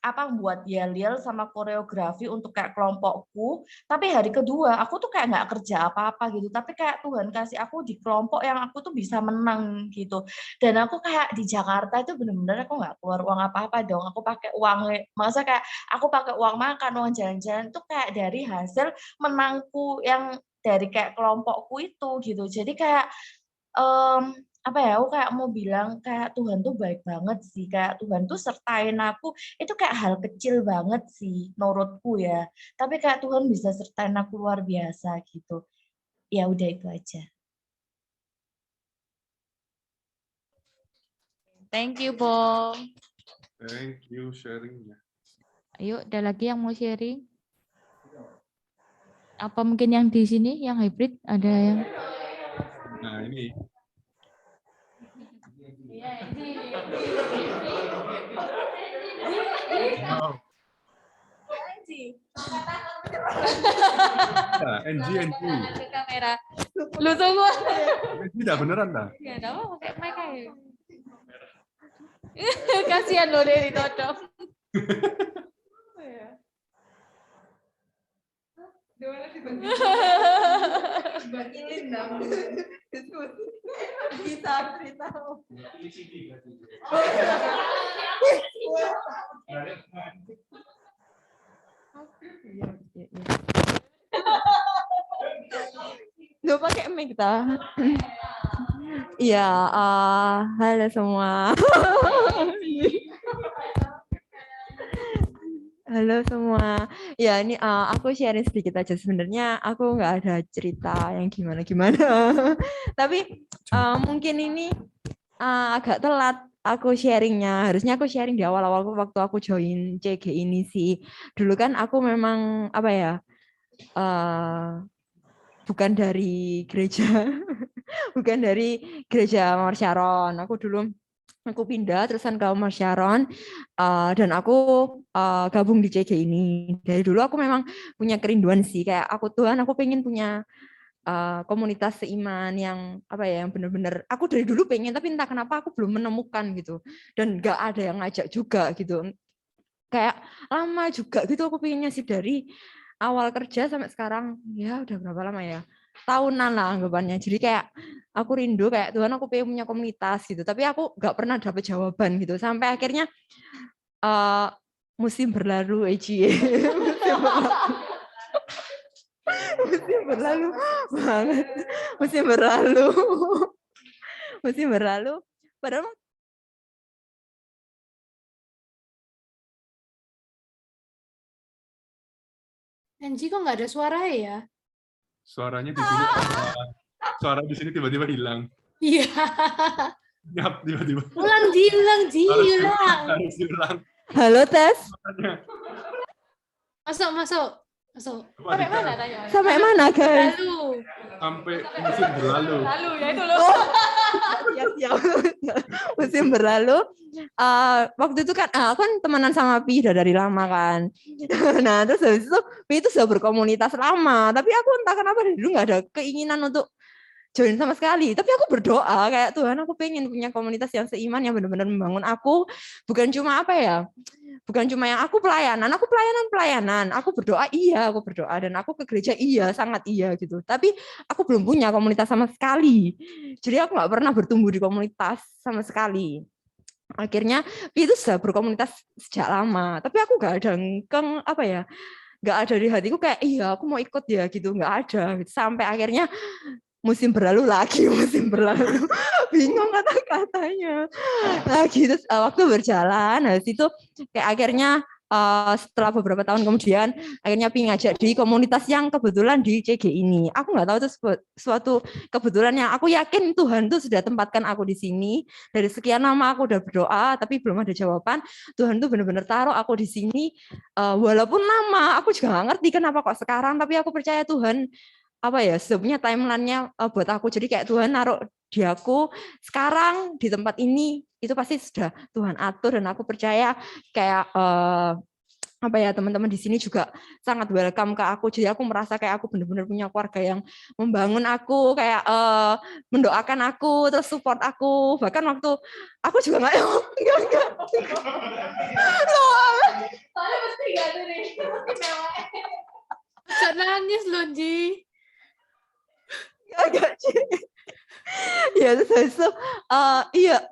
apa buat yel-yel sama koreografi untuk kayak kelompokku. Tapi hari kedua aku tuh kayak nggak kerja apa-apa gitu. Tapi kayak Tuhan kasih aku di kelompok yang aku tuh bisa menang gitu. Dan aku kayak di Jakarta itu bener-bener aku nggak keluar uang apa-apa dong. Aku pakai uang, masa kayak aku pakai uang makan, uang jalan-jalan itu kayak dari hasil menangku yang dari kayak kelompokku itu gitu. Jadi kayak apa ya, aku kayak mau bilang kayak Tuhan tuh baik banget sih, kayak Tuhan tuh sertain aku, itu kayak hal kecil banget sih menurutku ya, tapi kayak Tuhan bisa sertain aku luar biasa gitu. Ya udah itu aja. Thank you, Bo. Thank you sharingnya. Ayo, ada lagi yang mau sharing? Apa mungkin yang di sini, yang hybrid, ada yang? Nah ini. Wow. Nah, NG. Ke kamera. Lu tunggu. NG tidak beneran dah. Ya, enggak apa pakai mic aja. Kasihan lo deh ditodong. Bisa cerita. Lu pakai mic ta? Iya, halo semua. Halo semua. Ya, ini aku sharing sedikit aja. Sebenarnya aku nggak ada cerita yang gimana-gimana. Tapi mungkin ini agak telat aku sharingnya. Harusnya aku sharing di awal-awal waktu aku join CG ini sih. Dulu kan aku memang apa ya? Bukan dari gereja, bukan dari gereja Mawar Sharon. Aku pindah terusan ke Mawar Sharon dan aku gabung di CG ini. Dari dulu aku memang punya kerinduan sih, kayak Tuhan, aku pengen punya komunitas seiman yang apa ya, yang benar-benar aku dari dulu pengen, tapi entah kenapa aku belum menemukan gitu, dan nggak ada yang ngajak juga gitu. Kayak lama juga gitu aku pengennya sih, dari awal kerja sampai sekarang, ya udah berapa lama ya? Tahunan lah anggapannya. Jadi kayak aku rindu, kayak Tuhan aku pengen punya komunitas gitu. Tapi aku nggak pernah dapet jawaban gitu. Sampai akhirnya musim berlalu, musim berlalu banget. Musim berlalu. Padahal Anji kok nggak ada suara ya? Suaranya di sini, suara di sini tiba-tiba hilang. Iya. Nyap tiba-tiba. Ulang. Harus diulang. Halo, tes. Masuk. Sampai mana tanya? Sampai mana, guys? Sampai musim berlalu. Lalu ya itu loh. Siap. Musim berlalu. Waktu itu kan aku kan temenan sama Pi udah dari lama kan. Nah, terus habis itu Pi itu sudah berkomunitas lama, tapi aku entah kenapa dari dulu nggak ada keinginan untuk join sama sekali. Tapi aku berdoa kayak Tuhan, aku pengen punya komunitas yang seiman, yang benar-benar membangun aku, bukan cuma apa ya? Bukan cuma yang aku pelayanan, aku berdoa dan aku ke gereja sangat iya gitu. Tapi aku belum punya komunitas sama sekali. Jadi aku nggak pernah bertumbuh di komunitas sama sekali. Akhirnya itu sudah berkomunitas sejak lama, tapi aku nggak ada nggak ada di hatiku kayak aku mau ikut ya gitu, nggak ada. Sampai akhirnya musim berlalu, bingung kata-katanya lagi. Terus waktu berjalan, habis itu kayak akhirnya setelah beberapa tahun kemudian akhirnya Pi ngajak di komunitas yang kebetulan di CG ini. Aku nggak tahu itu suatu kebetulan yang aku yakin Tuhan tuh sudah tempatkan aku di sini. Dari sekian lama aku udah berdoa tapi belum ada jawaban. Tuhan tuh benar-benar taruh aku di sini, walaupun lama. Aku juga nggak ngerti kenapa kok sekarang, tapi aku percaya Tuhan sebenarnya timeline-nya buat aku. Jadi kayak Tuhan naruh di aku sekarang di tempat ini, itu pasti sudah Tuhan atur, dan aku percaya kayak teman-teman di sini juga sangat welcome ke aku. Jadi aku merasa kayak aku benar-benar punya keluarga yang membangun aku, kayak mendoakan aku, terus support aku. Bahkan waktu aku juga enggak. Soalnya mesti enggak tuh nih. Jangan nangis loh, Ji. Agak ya terus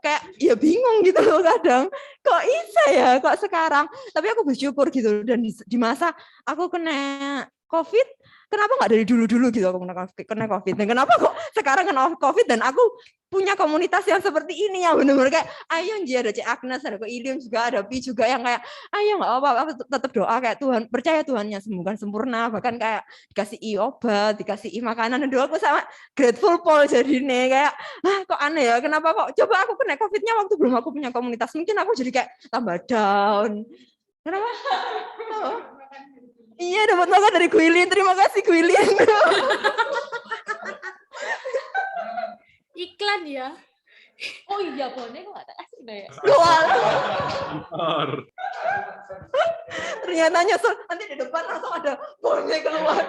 kayak bingung gitu loh kadang, kok bisa ya kok sekarang. Tapi aku bersyukur gitu, dan di masa aku kena COVID, kenapa nggak dari dulu gitu aku kena COVID, dan kenapa kok sekarang kena COVID dan aku punya komunitas yang seperti ini, yang benar-benar kayak ayo ada Cik Agnes, ada Ko Ilium juga, ada Pi juga, yang kayak ayo nggak apa-apa, aku tetap doa kayak Tuhan, percaya Tuhannya sembuhkan sempurna, bahkan kayak dikasih obat, dikasih makanan, dan doa aku sama grateful Paul jadi nih kayak kok aneh ya, kenapa kok coba aku kena COVID-nya waktu belum aku punya komunitas, mungkin aku jadi kayak tambah down. Kenapa? Iya, dapat makan dari Guilin, terima kasih Guilin. Iklan ya. Oh iya, bonnya kok nggak tak kasih ya. Ternyata nyusul nanti di depan langsung ada bolnya keluar.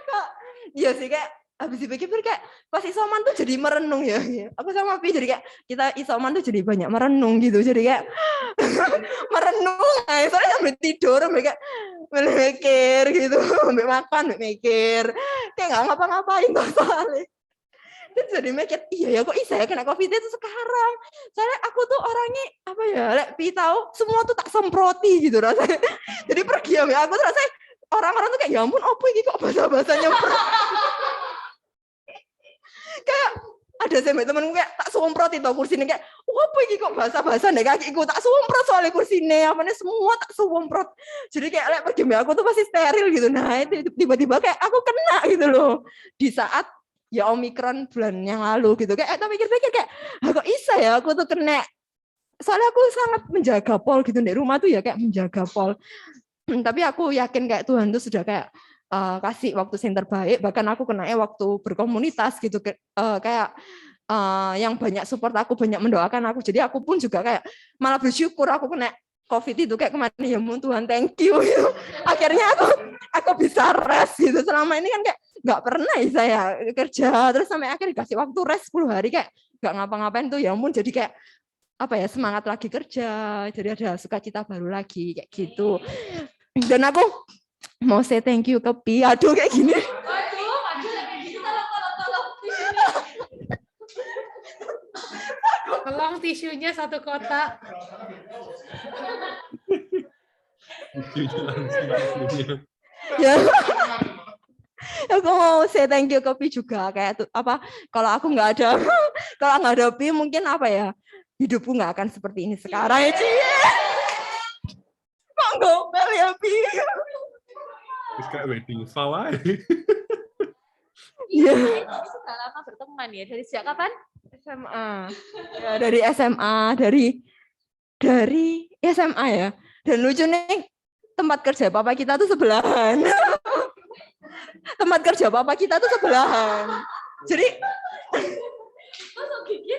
Kak, iya sih kayak habis dipikir kayak pas isoman tuh jadi merenung ya. Aku sama Pi jadi kayak kita isoman tuh jadi banyak merenung gitu. Jadi kayak merenung, soalnya sambil tidur, sambil kayak mikir gitu, sambil makan, sambil mikir, kayak nggak ngapa-ngapain tuh soalnya. Dan jadi mikir, iya ya kok bisa ya kena COVID itu sekarang. Soalnya aku tuh orangnya apa ya, Pi tahu semua tuh tak semproti gitu rasanya. Jadi pergi ya, aku tuh rasanya orang-orang tuh kayak ya ampun, apa ini kok bahasa-bahasa nyemprot. Kayak ada sampai temenku kayak tak semprot itu kursinya kayak apa ini kok bahasa-bahasa nih kakiku tak semprot soalnya kursinya apanya semua tak semprot. Jadi kayak pergi aku tuh pasti steril gitu. Nah itu tiba-tiba kayak aku kena gitu loh di saat ya Omikron bulan yang lalu gitu kayak tak pikir-pikir kayak kok bisa ya aku tuh kena. Soalnya aku sangat menjaga pol gitu di rumah tuh ya kayak menjaga pol. Tapi aku yakin kayak Tuhan tuh sudah kayak kasih waktu yang terbaik, bahkan aku kenanya waktu berkomunitas gitu kayak yang banyak support aku, banyak mendoakan aku, jadi aku pun juga kayak malah bersyukur aku kena COVID itu kayak kemarin ya Tuhan thank you gitu. Akhirnya aku bisa rest gitu, selama ini kan kayak nggak pernah ya saya kerja terus sampai akhirnya dikasih waktu rest 10 hari kayak nggak ngapa-ngapain tuh ya ampun, jadi kayak apa ya semangat lagi kerja, jadi ada sukacita baru lagi kayak gitu. Dan aku mau say thank you ke Pi. Aduh kayak gini. Tolong tisunya 1 kotak. Ya. Aku mau say thank you ke Pi juga kayak apa kalau aku nggak ada kalau nggak ada Pi mungkin apa ya hidupku nggak akan seperti ini sekarang ya Cie. Kok gombal ya Pi? Terus kayak wedding vow aja. Iya. Sudah lama berteman ya. Dari sejak kapan? SMA. Ya, dari SMA, dari SMA ya. Dan lucu nih tempat kerja papa kita tuh sebelahan. Tempat kerja papa kita tuh sebelahan. Jadi gigi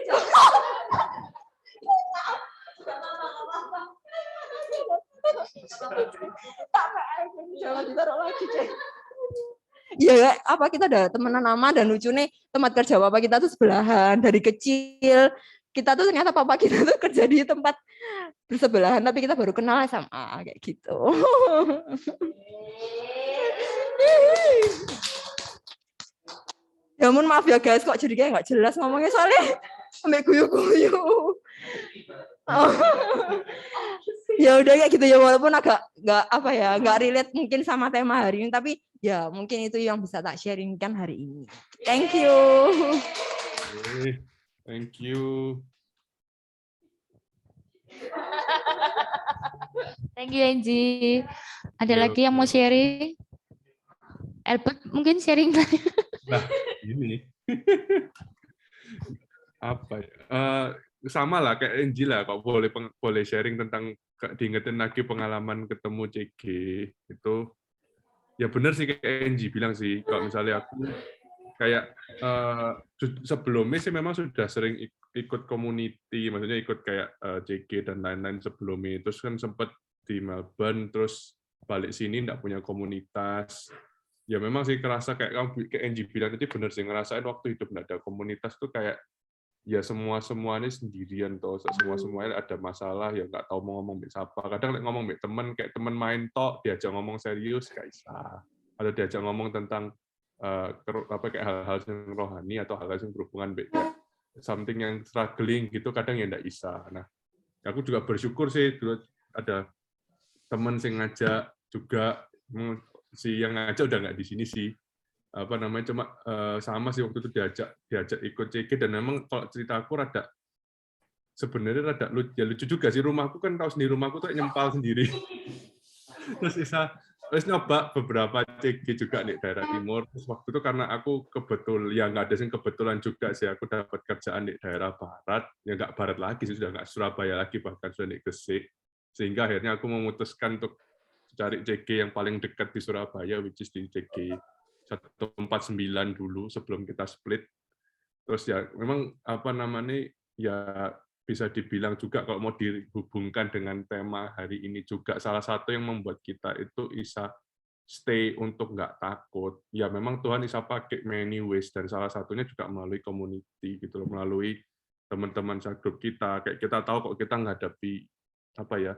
jangan ditaruh lagi, Cek. Ya, apa kita ada temenan lama dan lucu nih tempat kerja papa kita tuh sebelahan dari kecil. Kita tuh ternyata papa kita tuh kerja di tempat bersebelahan tapi kita baru kenal SMA kayak gitu. Ya ampun maaf ya guys kok jadi kayak nggak jelas ngomongnya soalnya sampai guyu-guyu. Oh. Ya udah kayak gitu ya walaupun agak nggak relate mungkin sama tema hari ini tapi ya mungkin itu yang bisa tak sharingkan hari ini. Thank you. Thank you. Thank you Angie. Ada lagi yang mau sharing? Albert mungkin sharing. Nah ini apa ya? Sama lah kayak Angie lah, kok boleh sharing tentang diingetin lagi pengalaman ketemu CG itu ya benar sih kayak Angie bilang sih kalau misalnya aku kayak sebelumnya sih memang sudah sering ikut community, maksudnya ikut kayak CG dan lain-lain sebelumnya, terus kan sempat di Melbourne terus balik sini nggak punya komunitas ya memang sih kerasa kayak Angie bilang itu benar sih ngerasain waktu hidup nggak ada komunitas tuh kayak ya semuanya sendirian toh semuanya ada masalah ya nggak tahu mau ngomong siapa, kadang ngomong sama temen kayak temen main tok diajak ngomong serius kayak bisa atau diajak ngomong tentang kayak hal-hal yang rohani atau hal-hal yang berhubungan kayak something yang struggling gitu kadang ya nggak bisa. Nah aku juga bersyukur sih dulu ada temen yang ngajak juga, si yang ngajak udah nggak di sini sih cuma sama sih waktu itu diajak ikut CG dan memang kalau cerita aku sebenarnya lucu juga sih, rumahku kan tahu sendiri rumahku tuh nyempal sendiri terus nyoba beberapa CG juga di daerah timur, terus waktu itu karena aku nggak ada sih kebetulan juga sih aku dapat kerjaan di daerah barat ya nggak barat lagi sih, sudah nggak Surabaya lagi bahkan sudah di Gresik, sehingga akhirnya aku memutuskan untuk cari CG yang paling dekat di Surabaya which is di CG 149 dulu sebelum kita split. Terus ya memang ya bisa dibilang juga kalau mau dihubungkan dengan tema hari ini juga salah satu yang membuat kita itu bisa stay untuk nggak takut. Ya memang Tuhan bisa pakai many ways dan salah satunya juga melalui community gitu loh, melalui teman-teman grup kita. Kayak kita tahu kok kita menghadapi apa ya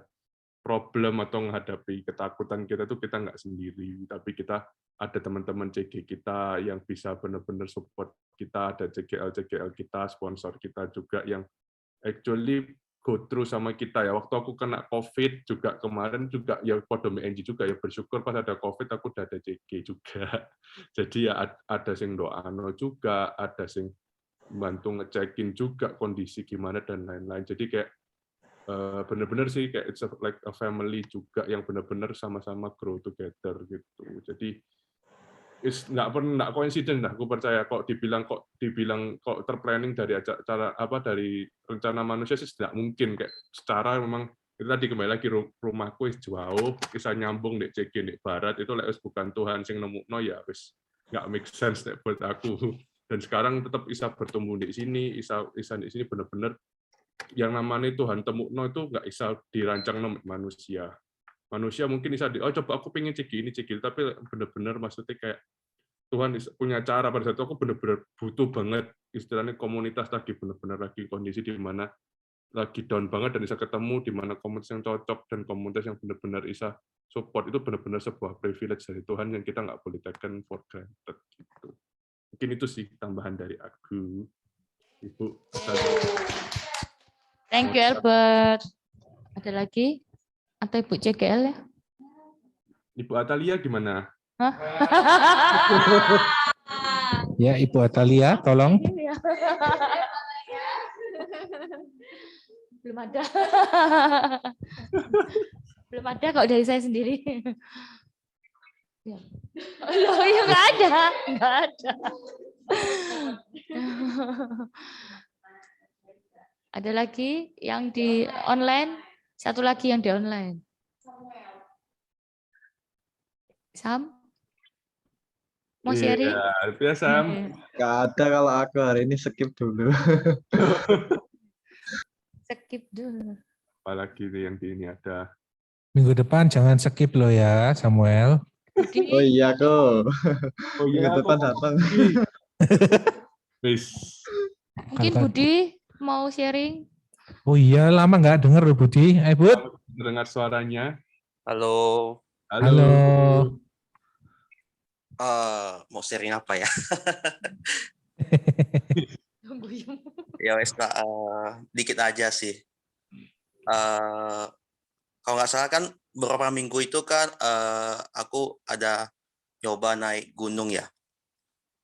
problem atau menghadapi ketakutan kita tuh kita nggak sendiri, tapi kita ada teman-teman CG kita yang bisa benar-benar support kita, ada CGL kita, sponsor kita juga yang actually go through sama kita ya. Waktu aku kena COVID juga kemarin juga ya podome NG juga ya, bersyukur pas ada COVID aku udah ada CG juga. Jadi ya ada sing doano juga, ada sing bantu ngecekin juga kondisi gimana dan lain-lain. Jadi kayak benar-benar sih kayak it's like a family juga yang benar-benar sama-sama grow together gitu. Jadi nggak coincidence lah, aku percaya kok dibilang terplanning dari cara apa dari rencana manusia sih tidak mungkin, kayak secara memang itu tadi kembali lagi rumahku jauh bisa nyambung di CG di barat itu lek bukan Tuhan sing nemukno ya wis nggak make sense buat aku. Dan sekarang tetap bisa bertumbuh di sini, bisa di sini benar-benar yang namanya Tuhan temukno itu nggak bisa dirancang manusia. Manusia mungkin bisa coba aku pengen cegil, tapi benar-benar maksudnya kayak Tuhan punya cara. Pada saat itu aku benar-benar butuh banget istilahnya komunitas lagi benar-benar lagi kondisi di mana lagi down banget dan bisa ketemu di mana komunitas yang cocok dan komunitas yang benar-benar bisa support, itu benar-benar sebuah privilege dari Tuhan yang kita nggak boleh taken for granted gitu. Mungkin itu sih tambahan dari aku, Ibu. Thank you, Albert. Ada lagi? Atau Ibu CGL ya? Ibu Atalia gimana? Hah? Ya, Ibu Atalia, tolong. Belum ada. Belum ada kok dari saya sendiri. Loh, ya nggak ada. Nggak ada. Ada lagi yang di online, satu lagi yang di online. Sam? Mau sharing? Iya, Sam. Nggak ada kalau aku hari ini skip dulu. Skip dulu. Apalagi yang di ini ada. Minggu depan jangan skip loh ya, Samuel. Oh iya kok. Oh iya, minggu depan datang. Mungkin Budi mau sharing? Oh iya, lama nggak dengar loh Budi. Bud. Dengar suaranya. Halo. Halo. Mau sharing apa ya? Ya wes Kak, dikit aja sih. Kalau nggak salah kan beberapa minggu itu kan aku ada nyoba naik gunung ya.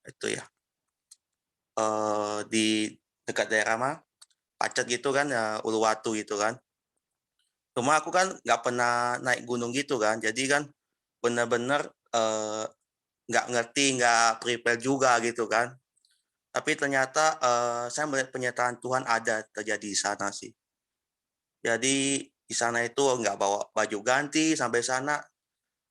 Itu ya. Di dekat daerah Pacet gitu kan ya, Uluwatu gitu kan. Cuma aku kan nggak pernah naik gunung gitu kan, jadi kan benar-benar nggak ngerti, nggak prepare juga gitu kan. Tapi ternyata saya melihat penyertaan Tuhan ada terjadi di sana sih. Jadi di sana itu nggak bawa baju ganti sampai sana,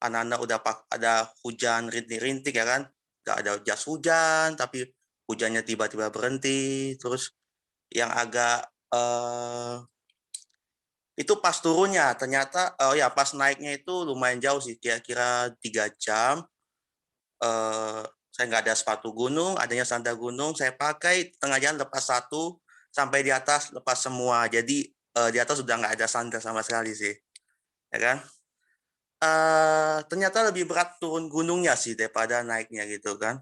anak-anak udah ada hujan rintik-rintik ya kan, nggak ada jas hujan, tapi hujannya tiba-tiba berhenti. Terus yang agak itu pas turunnya ternyata ya pas naiknya itu lumayan jauh sih, kira-kira 3 jam. Saya nggak ada sepatu gunung, adanya sandal gunung saya pakai, tengah jalan lepas satu, sampai di atas lepas semua. Jadi di atas sudah nggak ada sandal sama sekali sih, ya kan. Ternyata lebih berat turun gunungnya sih daripada naiknya gitu kan.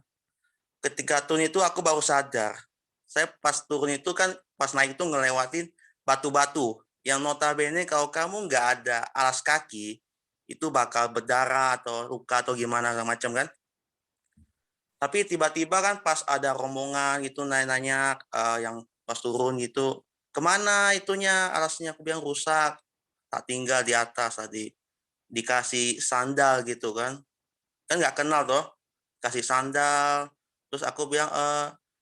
Ketika turun itu aku baru sadar, saya pas turun itu kan, pas naik itu ngelewatin batu-batu yang notabene kalau kamu nggak ada alas kaki, itu bakal berdarah atau luka atau gimana macam kan. Tapi tiba-tiba kan pas ada rombongan gitu nanya-nanya yang pas turun gitu, kemana itunya alasnya, aku bilang rusak, tak tinggal di atas tadi, dikasih sandal gitu kan nggak kenal toh, kasih sandal. Terus aku bilang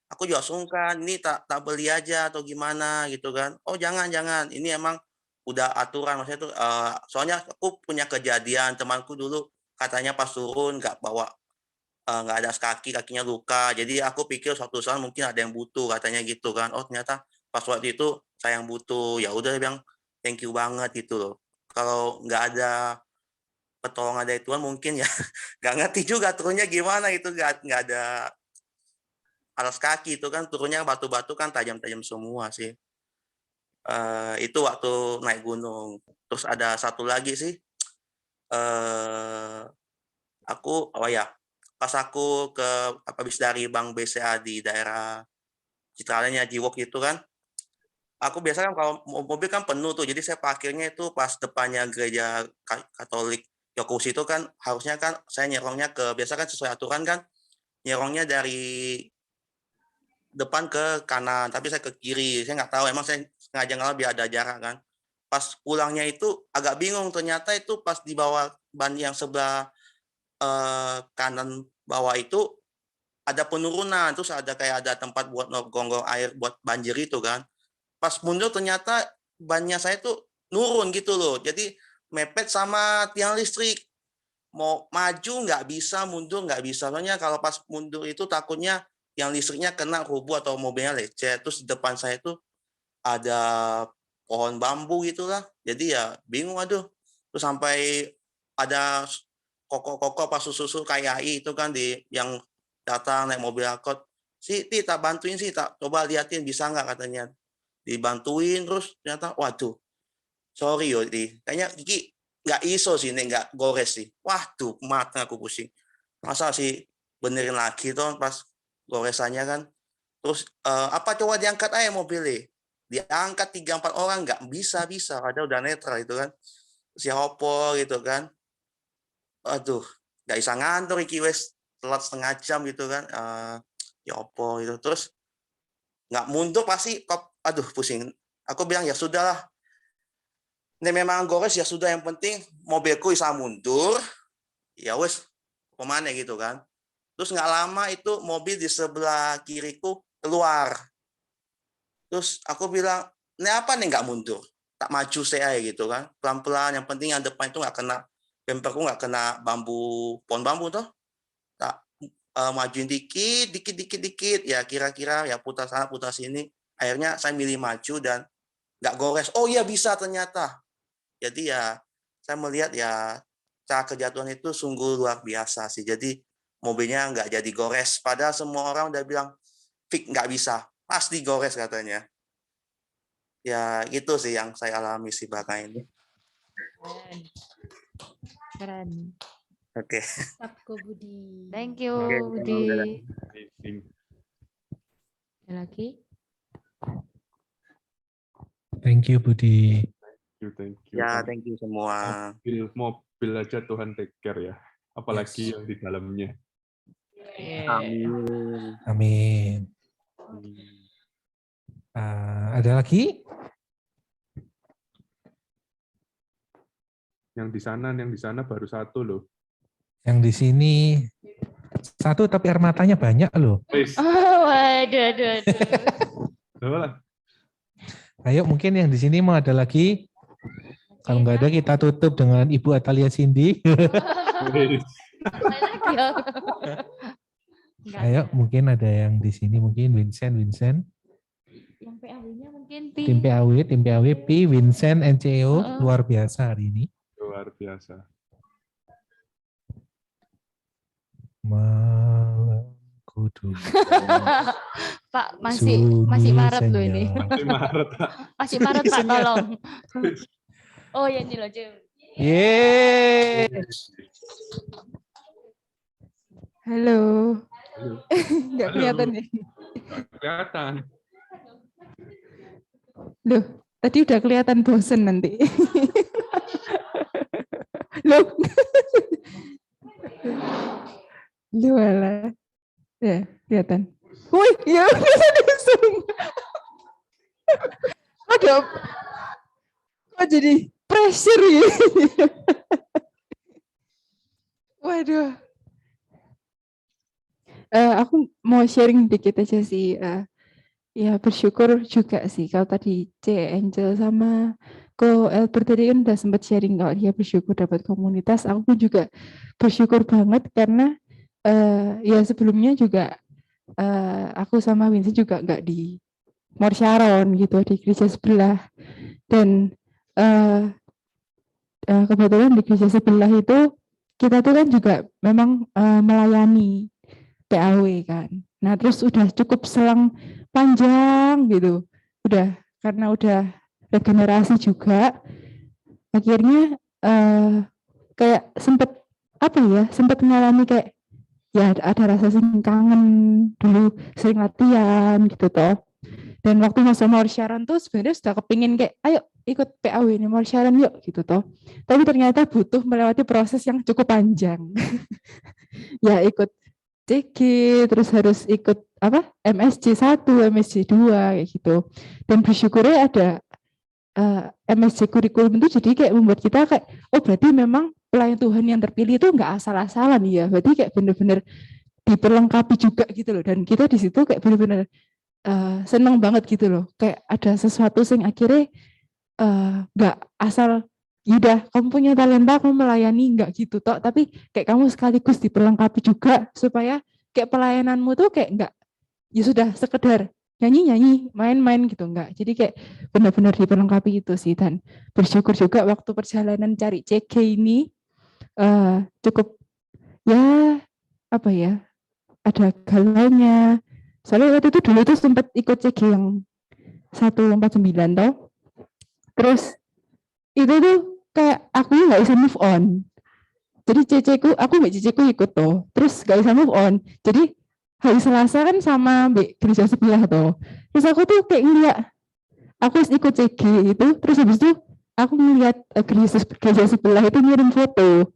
aku juga sungkan, ini tak beli aja atau gimana gitu kan. Oh jangan, ini emang udah aturan, maksudnya tuh soalnya aku punya kejadian temanku dulu katanya pas turun nggak bawa nggak ada kakinya luka, jadi aku pikir suatu saat mungkin ada yang butuh katanya gitu kan. Oh ternyata pas waktu itu saya yang butuh, ya udah bilang thank you banget gitu loh. Kalau nggak ada pertolongan dari Tuhan mungkin ya nggak ngerti juga turunnya gimana itu, nggak ada alas kaki itu kan, turunnya batu-batu kan tajam-tajam semua sih. Itu waktu naik gunung. Terus ada satu lagi sih, pas aku habis dari Bank BCA di daerah Citralenya Jiwok itu kan, aku biasa kan kalau mobil kan penuh tuh, jadi saya parkirnya itu pas depannya gereja Katolik Yokusi itu kan, harusnya kan saya nyerongnya biasa kan sesuai aturan kan, nyerongnya dari depan ke kanan, tapi saya ke kiri, saya nggak tahu, emang saya sengaja ngalah biar ada jarak kan. Pas pulangnya itu agak bingung, ternyata itu pas di bawah ban yang sebelah kanan bawah itu ada penurunan, terus ada tempat buat gonggong air buat banjir itu kan. Pas mundur ternyata bannya saya tuh nurun gitu loh, jadi mepet sama tiang listrik. Mau maju nggak bisa, mundur nggak bisa. Soalnya kalau pas mundur itu takutnya yang listriknya kena rubuh atau mobilnya lecet. Terus di depan saya tuh ada pohon bambu gitulah. Jadi ya bingung, aduh. Terus sampai ada koko-koko pas susu KAI itu kan yang datang naik mobil angkot, Ti tak bantuin sih, tak coba liatin bisa nggak katanya, dibantuin. Terus ternyata waduh, sorry yo Ti, kayaknya Kiki nggak iso sih, nggak gores sih. Waduh, mata aku pusing, masa sih benerin lagi tuh pas goresannya kan. Terus apa coba diangkat aja mobilnya, diangkat 3-4 orang nggak bisa padahal udah netral itu kan, siapa gitu kan. Aduh, nggak bisa ngantor iki wes telat setengah jam gitu kan, ya opo gitu. Terus nggak mundur pasti, aduh pusing. Aku bilang ya sudahlah, ini memang gores ya sudah, yang penting mobilku bisa mundur, ya wes kemana gitu kan. Terus nggak lama itu mobil di sebelah kiriku keluar. Terus aku bilang, ini apa nih nggak mundur? Tak maju saya gitu kan, pelan-pelan, yang penting yang depan itu nggak kena, bemperku nggak kena pohon bambu tuh. Tak majuin dikit, ya kira-kira ya putar sana putar sini. Akhirnya saya milih maju dan nggak gores. Oh iya bisa ternyata. Jadi ya saya melihat ya cara kerja Tuhan itu sungguh luar biasa sih. Jadi mobilnya nggak jadi gores. Padahal semua orang udah bilang, Fik nggak bisa, pasti gores katanya. Ya itu sih yang saya alami sih belakangan ini. Keren. Oke. Sabko Budi. Thank you, Oke, Budi. Ada lagi? Thank you, Budi. Thank you. Ya, thank you semua. Mobil aja Tuhan take care ya, apalagi yang di dalamnya. Amin. Amin. Ada lagi? Yang di sana baru satu loh. Yang di sini satu tapi air matanya banyak loh. Oh, waduh. Ayo mungkin yang di sini mau ada lagi. Kalau nggak ada kita tutup dengan Ibu Atalia Cindy. Ayo mungkin ada yang di sini, mungkin Vincent. Yang PAW-nya mungkin Tim PAW, Pi, Vincent, NCO, luar biasa hari ini. Luar biasa. Malam kudu. Pak, masih Maret loh ini. Masih Maret, Pak. Masih Maret, Pak, tolong. Oh ya ini loh, Cem. Yeay. Halo. Nggak kelihatan nih. Kelihatan. Loh, tadi udah kelihatan bosen nanti. Loh. Loh alah. Ya, kelihatan. Wih, ya bisa disung. Ada. Kok jadi pressure ya? Waduh. Aku mau sharing dikit aja sih. Ya bersyukur juga sih. Kalau tadi C. Angel sama Ko Albert tadi kan udah sempat sharing kalau dia bersyukur dapat komunitas. Aku pun juga bersyukur banget karena ya sebelumnya juga aku sama Vincent juga nggak di Mor Sharon gitu di gereja sebelah. Dan kebetulan di gereja sebelah itu kita tuh kan juga memang melayani PAW kan. Nah terus udah cukup selang panjang gitu, karena udah regenerasi juga, akhirnya kayak sempat mengalami kayak ya ada rasa kangen dulu sering latihan gitu toh. Dan waktu masa Mor Sharon tuh sebenarnya sudah kepingin kayak ayo ikut PAW ini Mor Sharon yuk gitu toh. Tapi ternyata butuh melewati proses yang cukup panjang. Ya ikut CG, terus harus ikut MSC 1, MSC 2 kayak gitu. Dan bersyukurnya ada MSC kurikulum itu jadi kayak membuat kita kayak oh berarti memang pelayan Tuhan yang terpilih itu enggak asal-asalan ya. Berarti kayak benar-benar diperlengkapi juga gitu loh. Dan kita di situ kayak benar-benar seneng banget gitu loh. Kayak ada sesuatu yang akhirnya enggak asal yaudah kamu punya talenta kamu melayani enggak gitu toh, tapi kayak kamu sekaligus diperlengkapi juga supaya kayak pelayananmu tuh kayak enggak ya sudah sekedar nyanyi main-main gitu enggak, jadi kayak benar-benar diperlengkapi itu sih. Dan bersyukur juga waktu perjalanan cari CG ini cukup ya ada galaunya, soalnya waktu itu dulu tuh sempat ikut CG yang 149 toh, terus itu tuh kayak aku nggak bisa move on. Jadi aku mbak ceceku ikut tuh, terus nggak bisa move on. Jadi hari Selasa kan sama mbak gereja sebelah tuh. Terus aku tuh kayak ngeliat, aku ikut CG itu, terus habis itu aku ngeliat gereja sebelah itu ngirim foto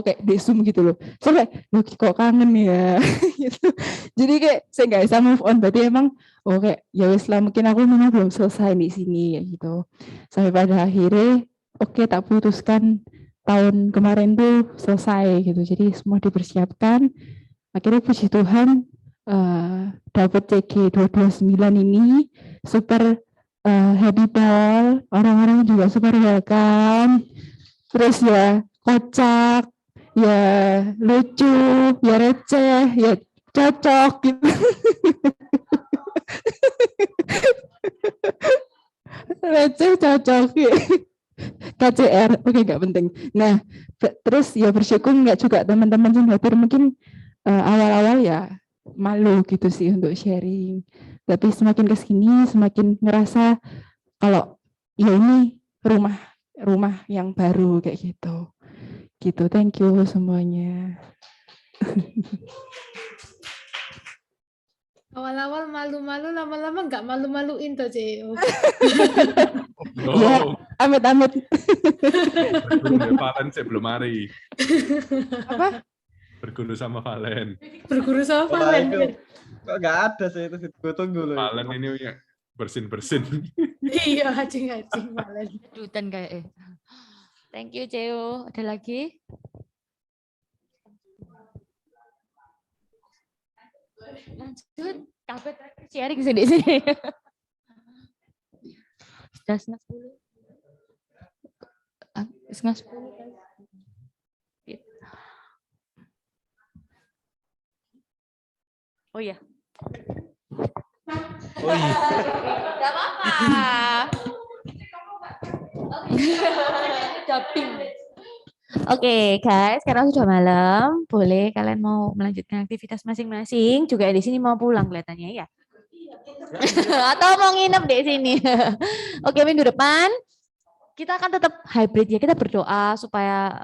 kayak di Zoom gitu loh. So kayak, loh kok kangen ya. Gitu. Jadi kayak saya nggak bisa move on. Berarti emang, kayak ya wes lah mungkin aku memang belum selesai di sini ya gitu. Sampai pada akhirnya oke, tak putuskan tahun kemarin tuh selesai gitu. Jadi semua dipersiapkan. Akhirnya puji Tuhan dapat CG 229 ini super happy ball. Orang-orang juga super welcome. Terus ya kocak, ya lucu, ya receh, ya cocok gitu. Receh cocok gitu. KCR, oke nggak penting. Nah, terus ya bersyukur nggak juga teman-teman yang hadir mungkin awal-awal ya malu gitu sih untuk sharing. Tapi semakin kesini semakin ngerasa kalau ya ini rumah yang baru kayak gitu. Gitu, thank you semuanya. Awal-awal malu-malu, lama-lama nggak malu-maluin tuh, CEO. Ya, amit-amit. Valen saya belum hari. Apa? Berguru sama Valen. Berguru sama Valen. Kok nggak ada sih itu? Gue tunggu loh. Valen ini bersin-bersin. Iya, hacing-hacing Valen. Dutan kayak Thank you, CEO. Ada lagi? Lanjut, kabeh sharing sini. Sudah setengah 10. Setengah 10. Oh iya. Oh iya. Gak apa-apa. Dubbing. Oke, guys, sekarang sudah malam. Boleh kalian mau melanjutkan aktivitas masing-masing. Juga di sini mau pulang kelihatannya ya. Atau mau nginep di sini. Oke, minggu depan kita akan tetap hybrid ya. Kita berdoa supaya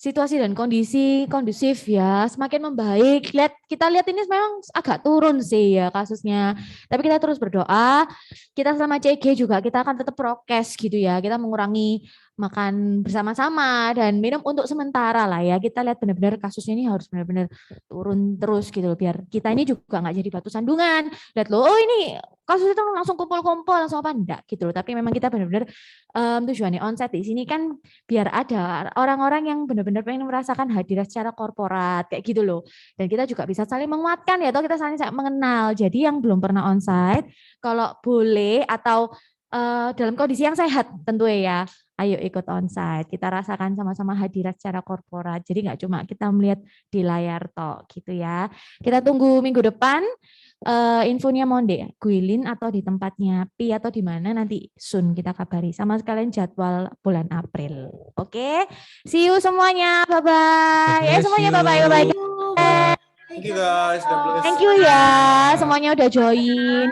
situasi dan kondisi kondusif ya, semakin membaik. Kita lihat ini memang agak turun sih ya kasusnya. Tapi kita terus berdoa. Kita sama CG juga kita akan tetap prokes gitu ya. Kita mengurangi makan bersama-sama dan minum untuk sementara lah ya. Kita lihat benar-benar kasusnya ini harus benar-benar turun terus gitu loh. Biar kita ini juga nggak jadi batu sandungan. Lihat loh, oh ini kasus itu langsung kumpul-kumpul langsung apa enggak gitu loh. Tapi memang kita benar-benar tujuannya onsite di sini kan biar ada orang-orang yang benar-benar pengen merasakan hadirat secara korporat kayak gitu loh. Dan kita juga bisa saling menguatkan ya, atau kita saling mengenal. Jadi yang belum pernah onsite, kalau boleh atau dalam kondisi yang sehat tentu ya, ayo ikut onsite. Kita rasakan sama-sama hadirat secara korporat. Jadi nggak cuma kita melihat di layar toh gitu ya. Kita tunggu minggu depan. infonya Monde, Guilin atau di tempatnya Pi atau di mana nanti soon kita kabari. Sama sekalian jadwal bulan April. Oke, see you semuanya. Bye bye. Ya semuanya bye bye. Bye bye. Thank you guys. God bless. Thank you ya, semuanya udah join.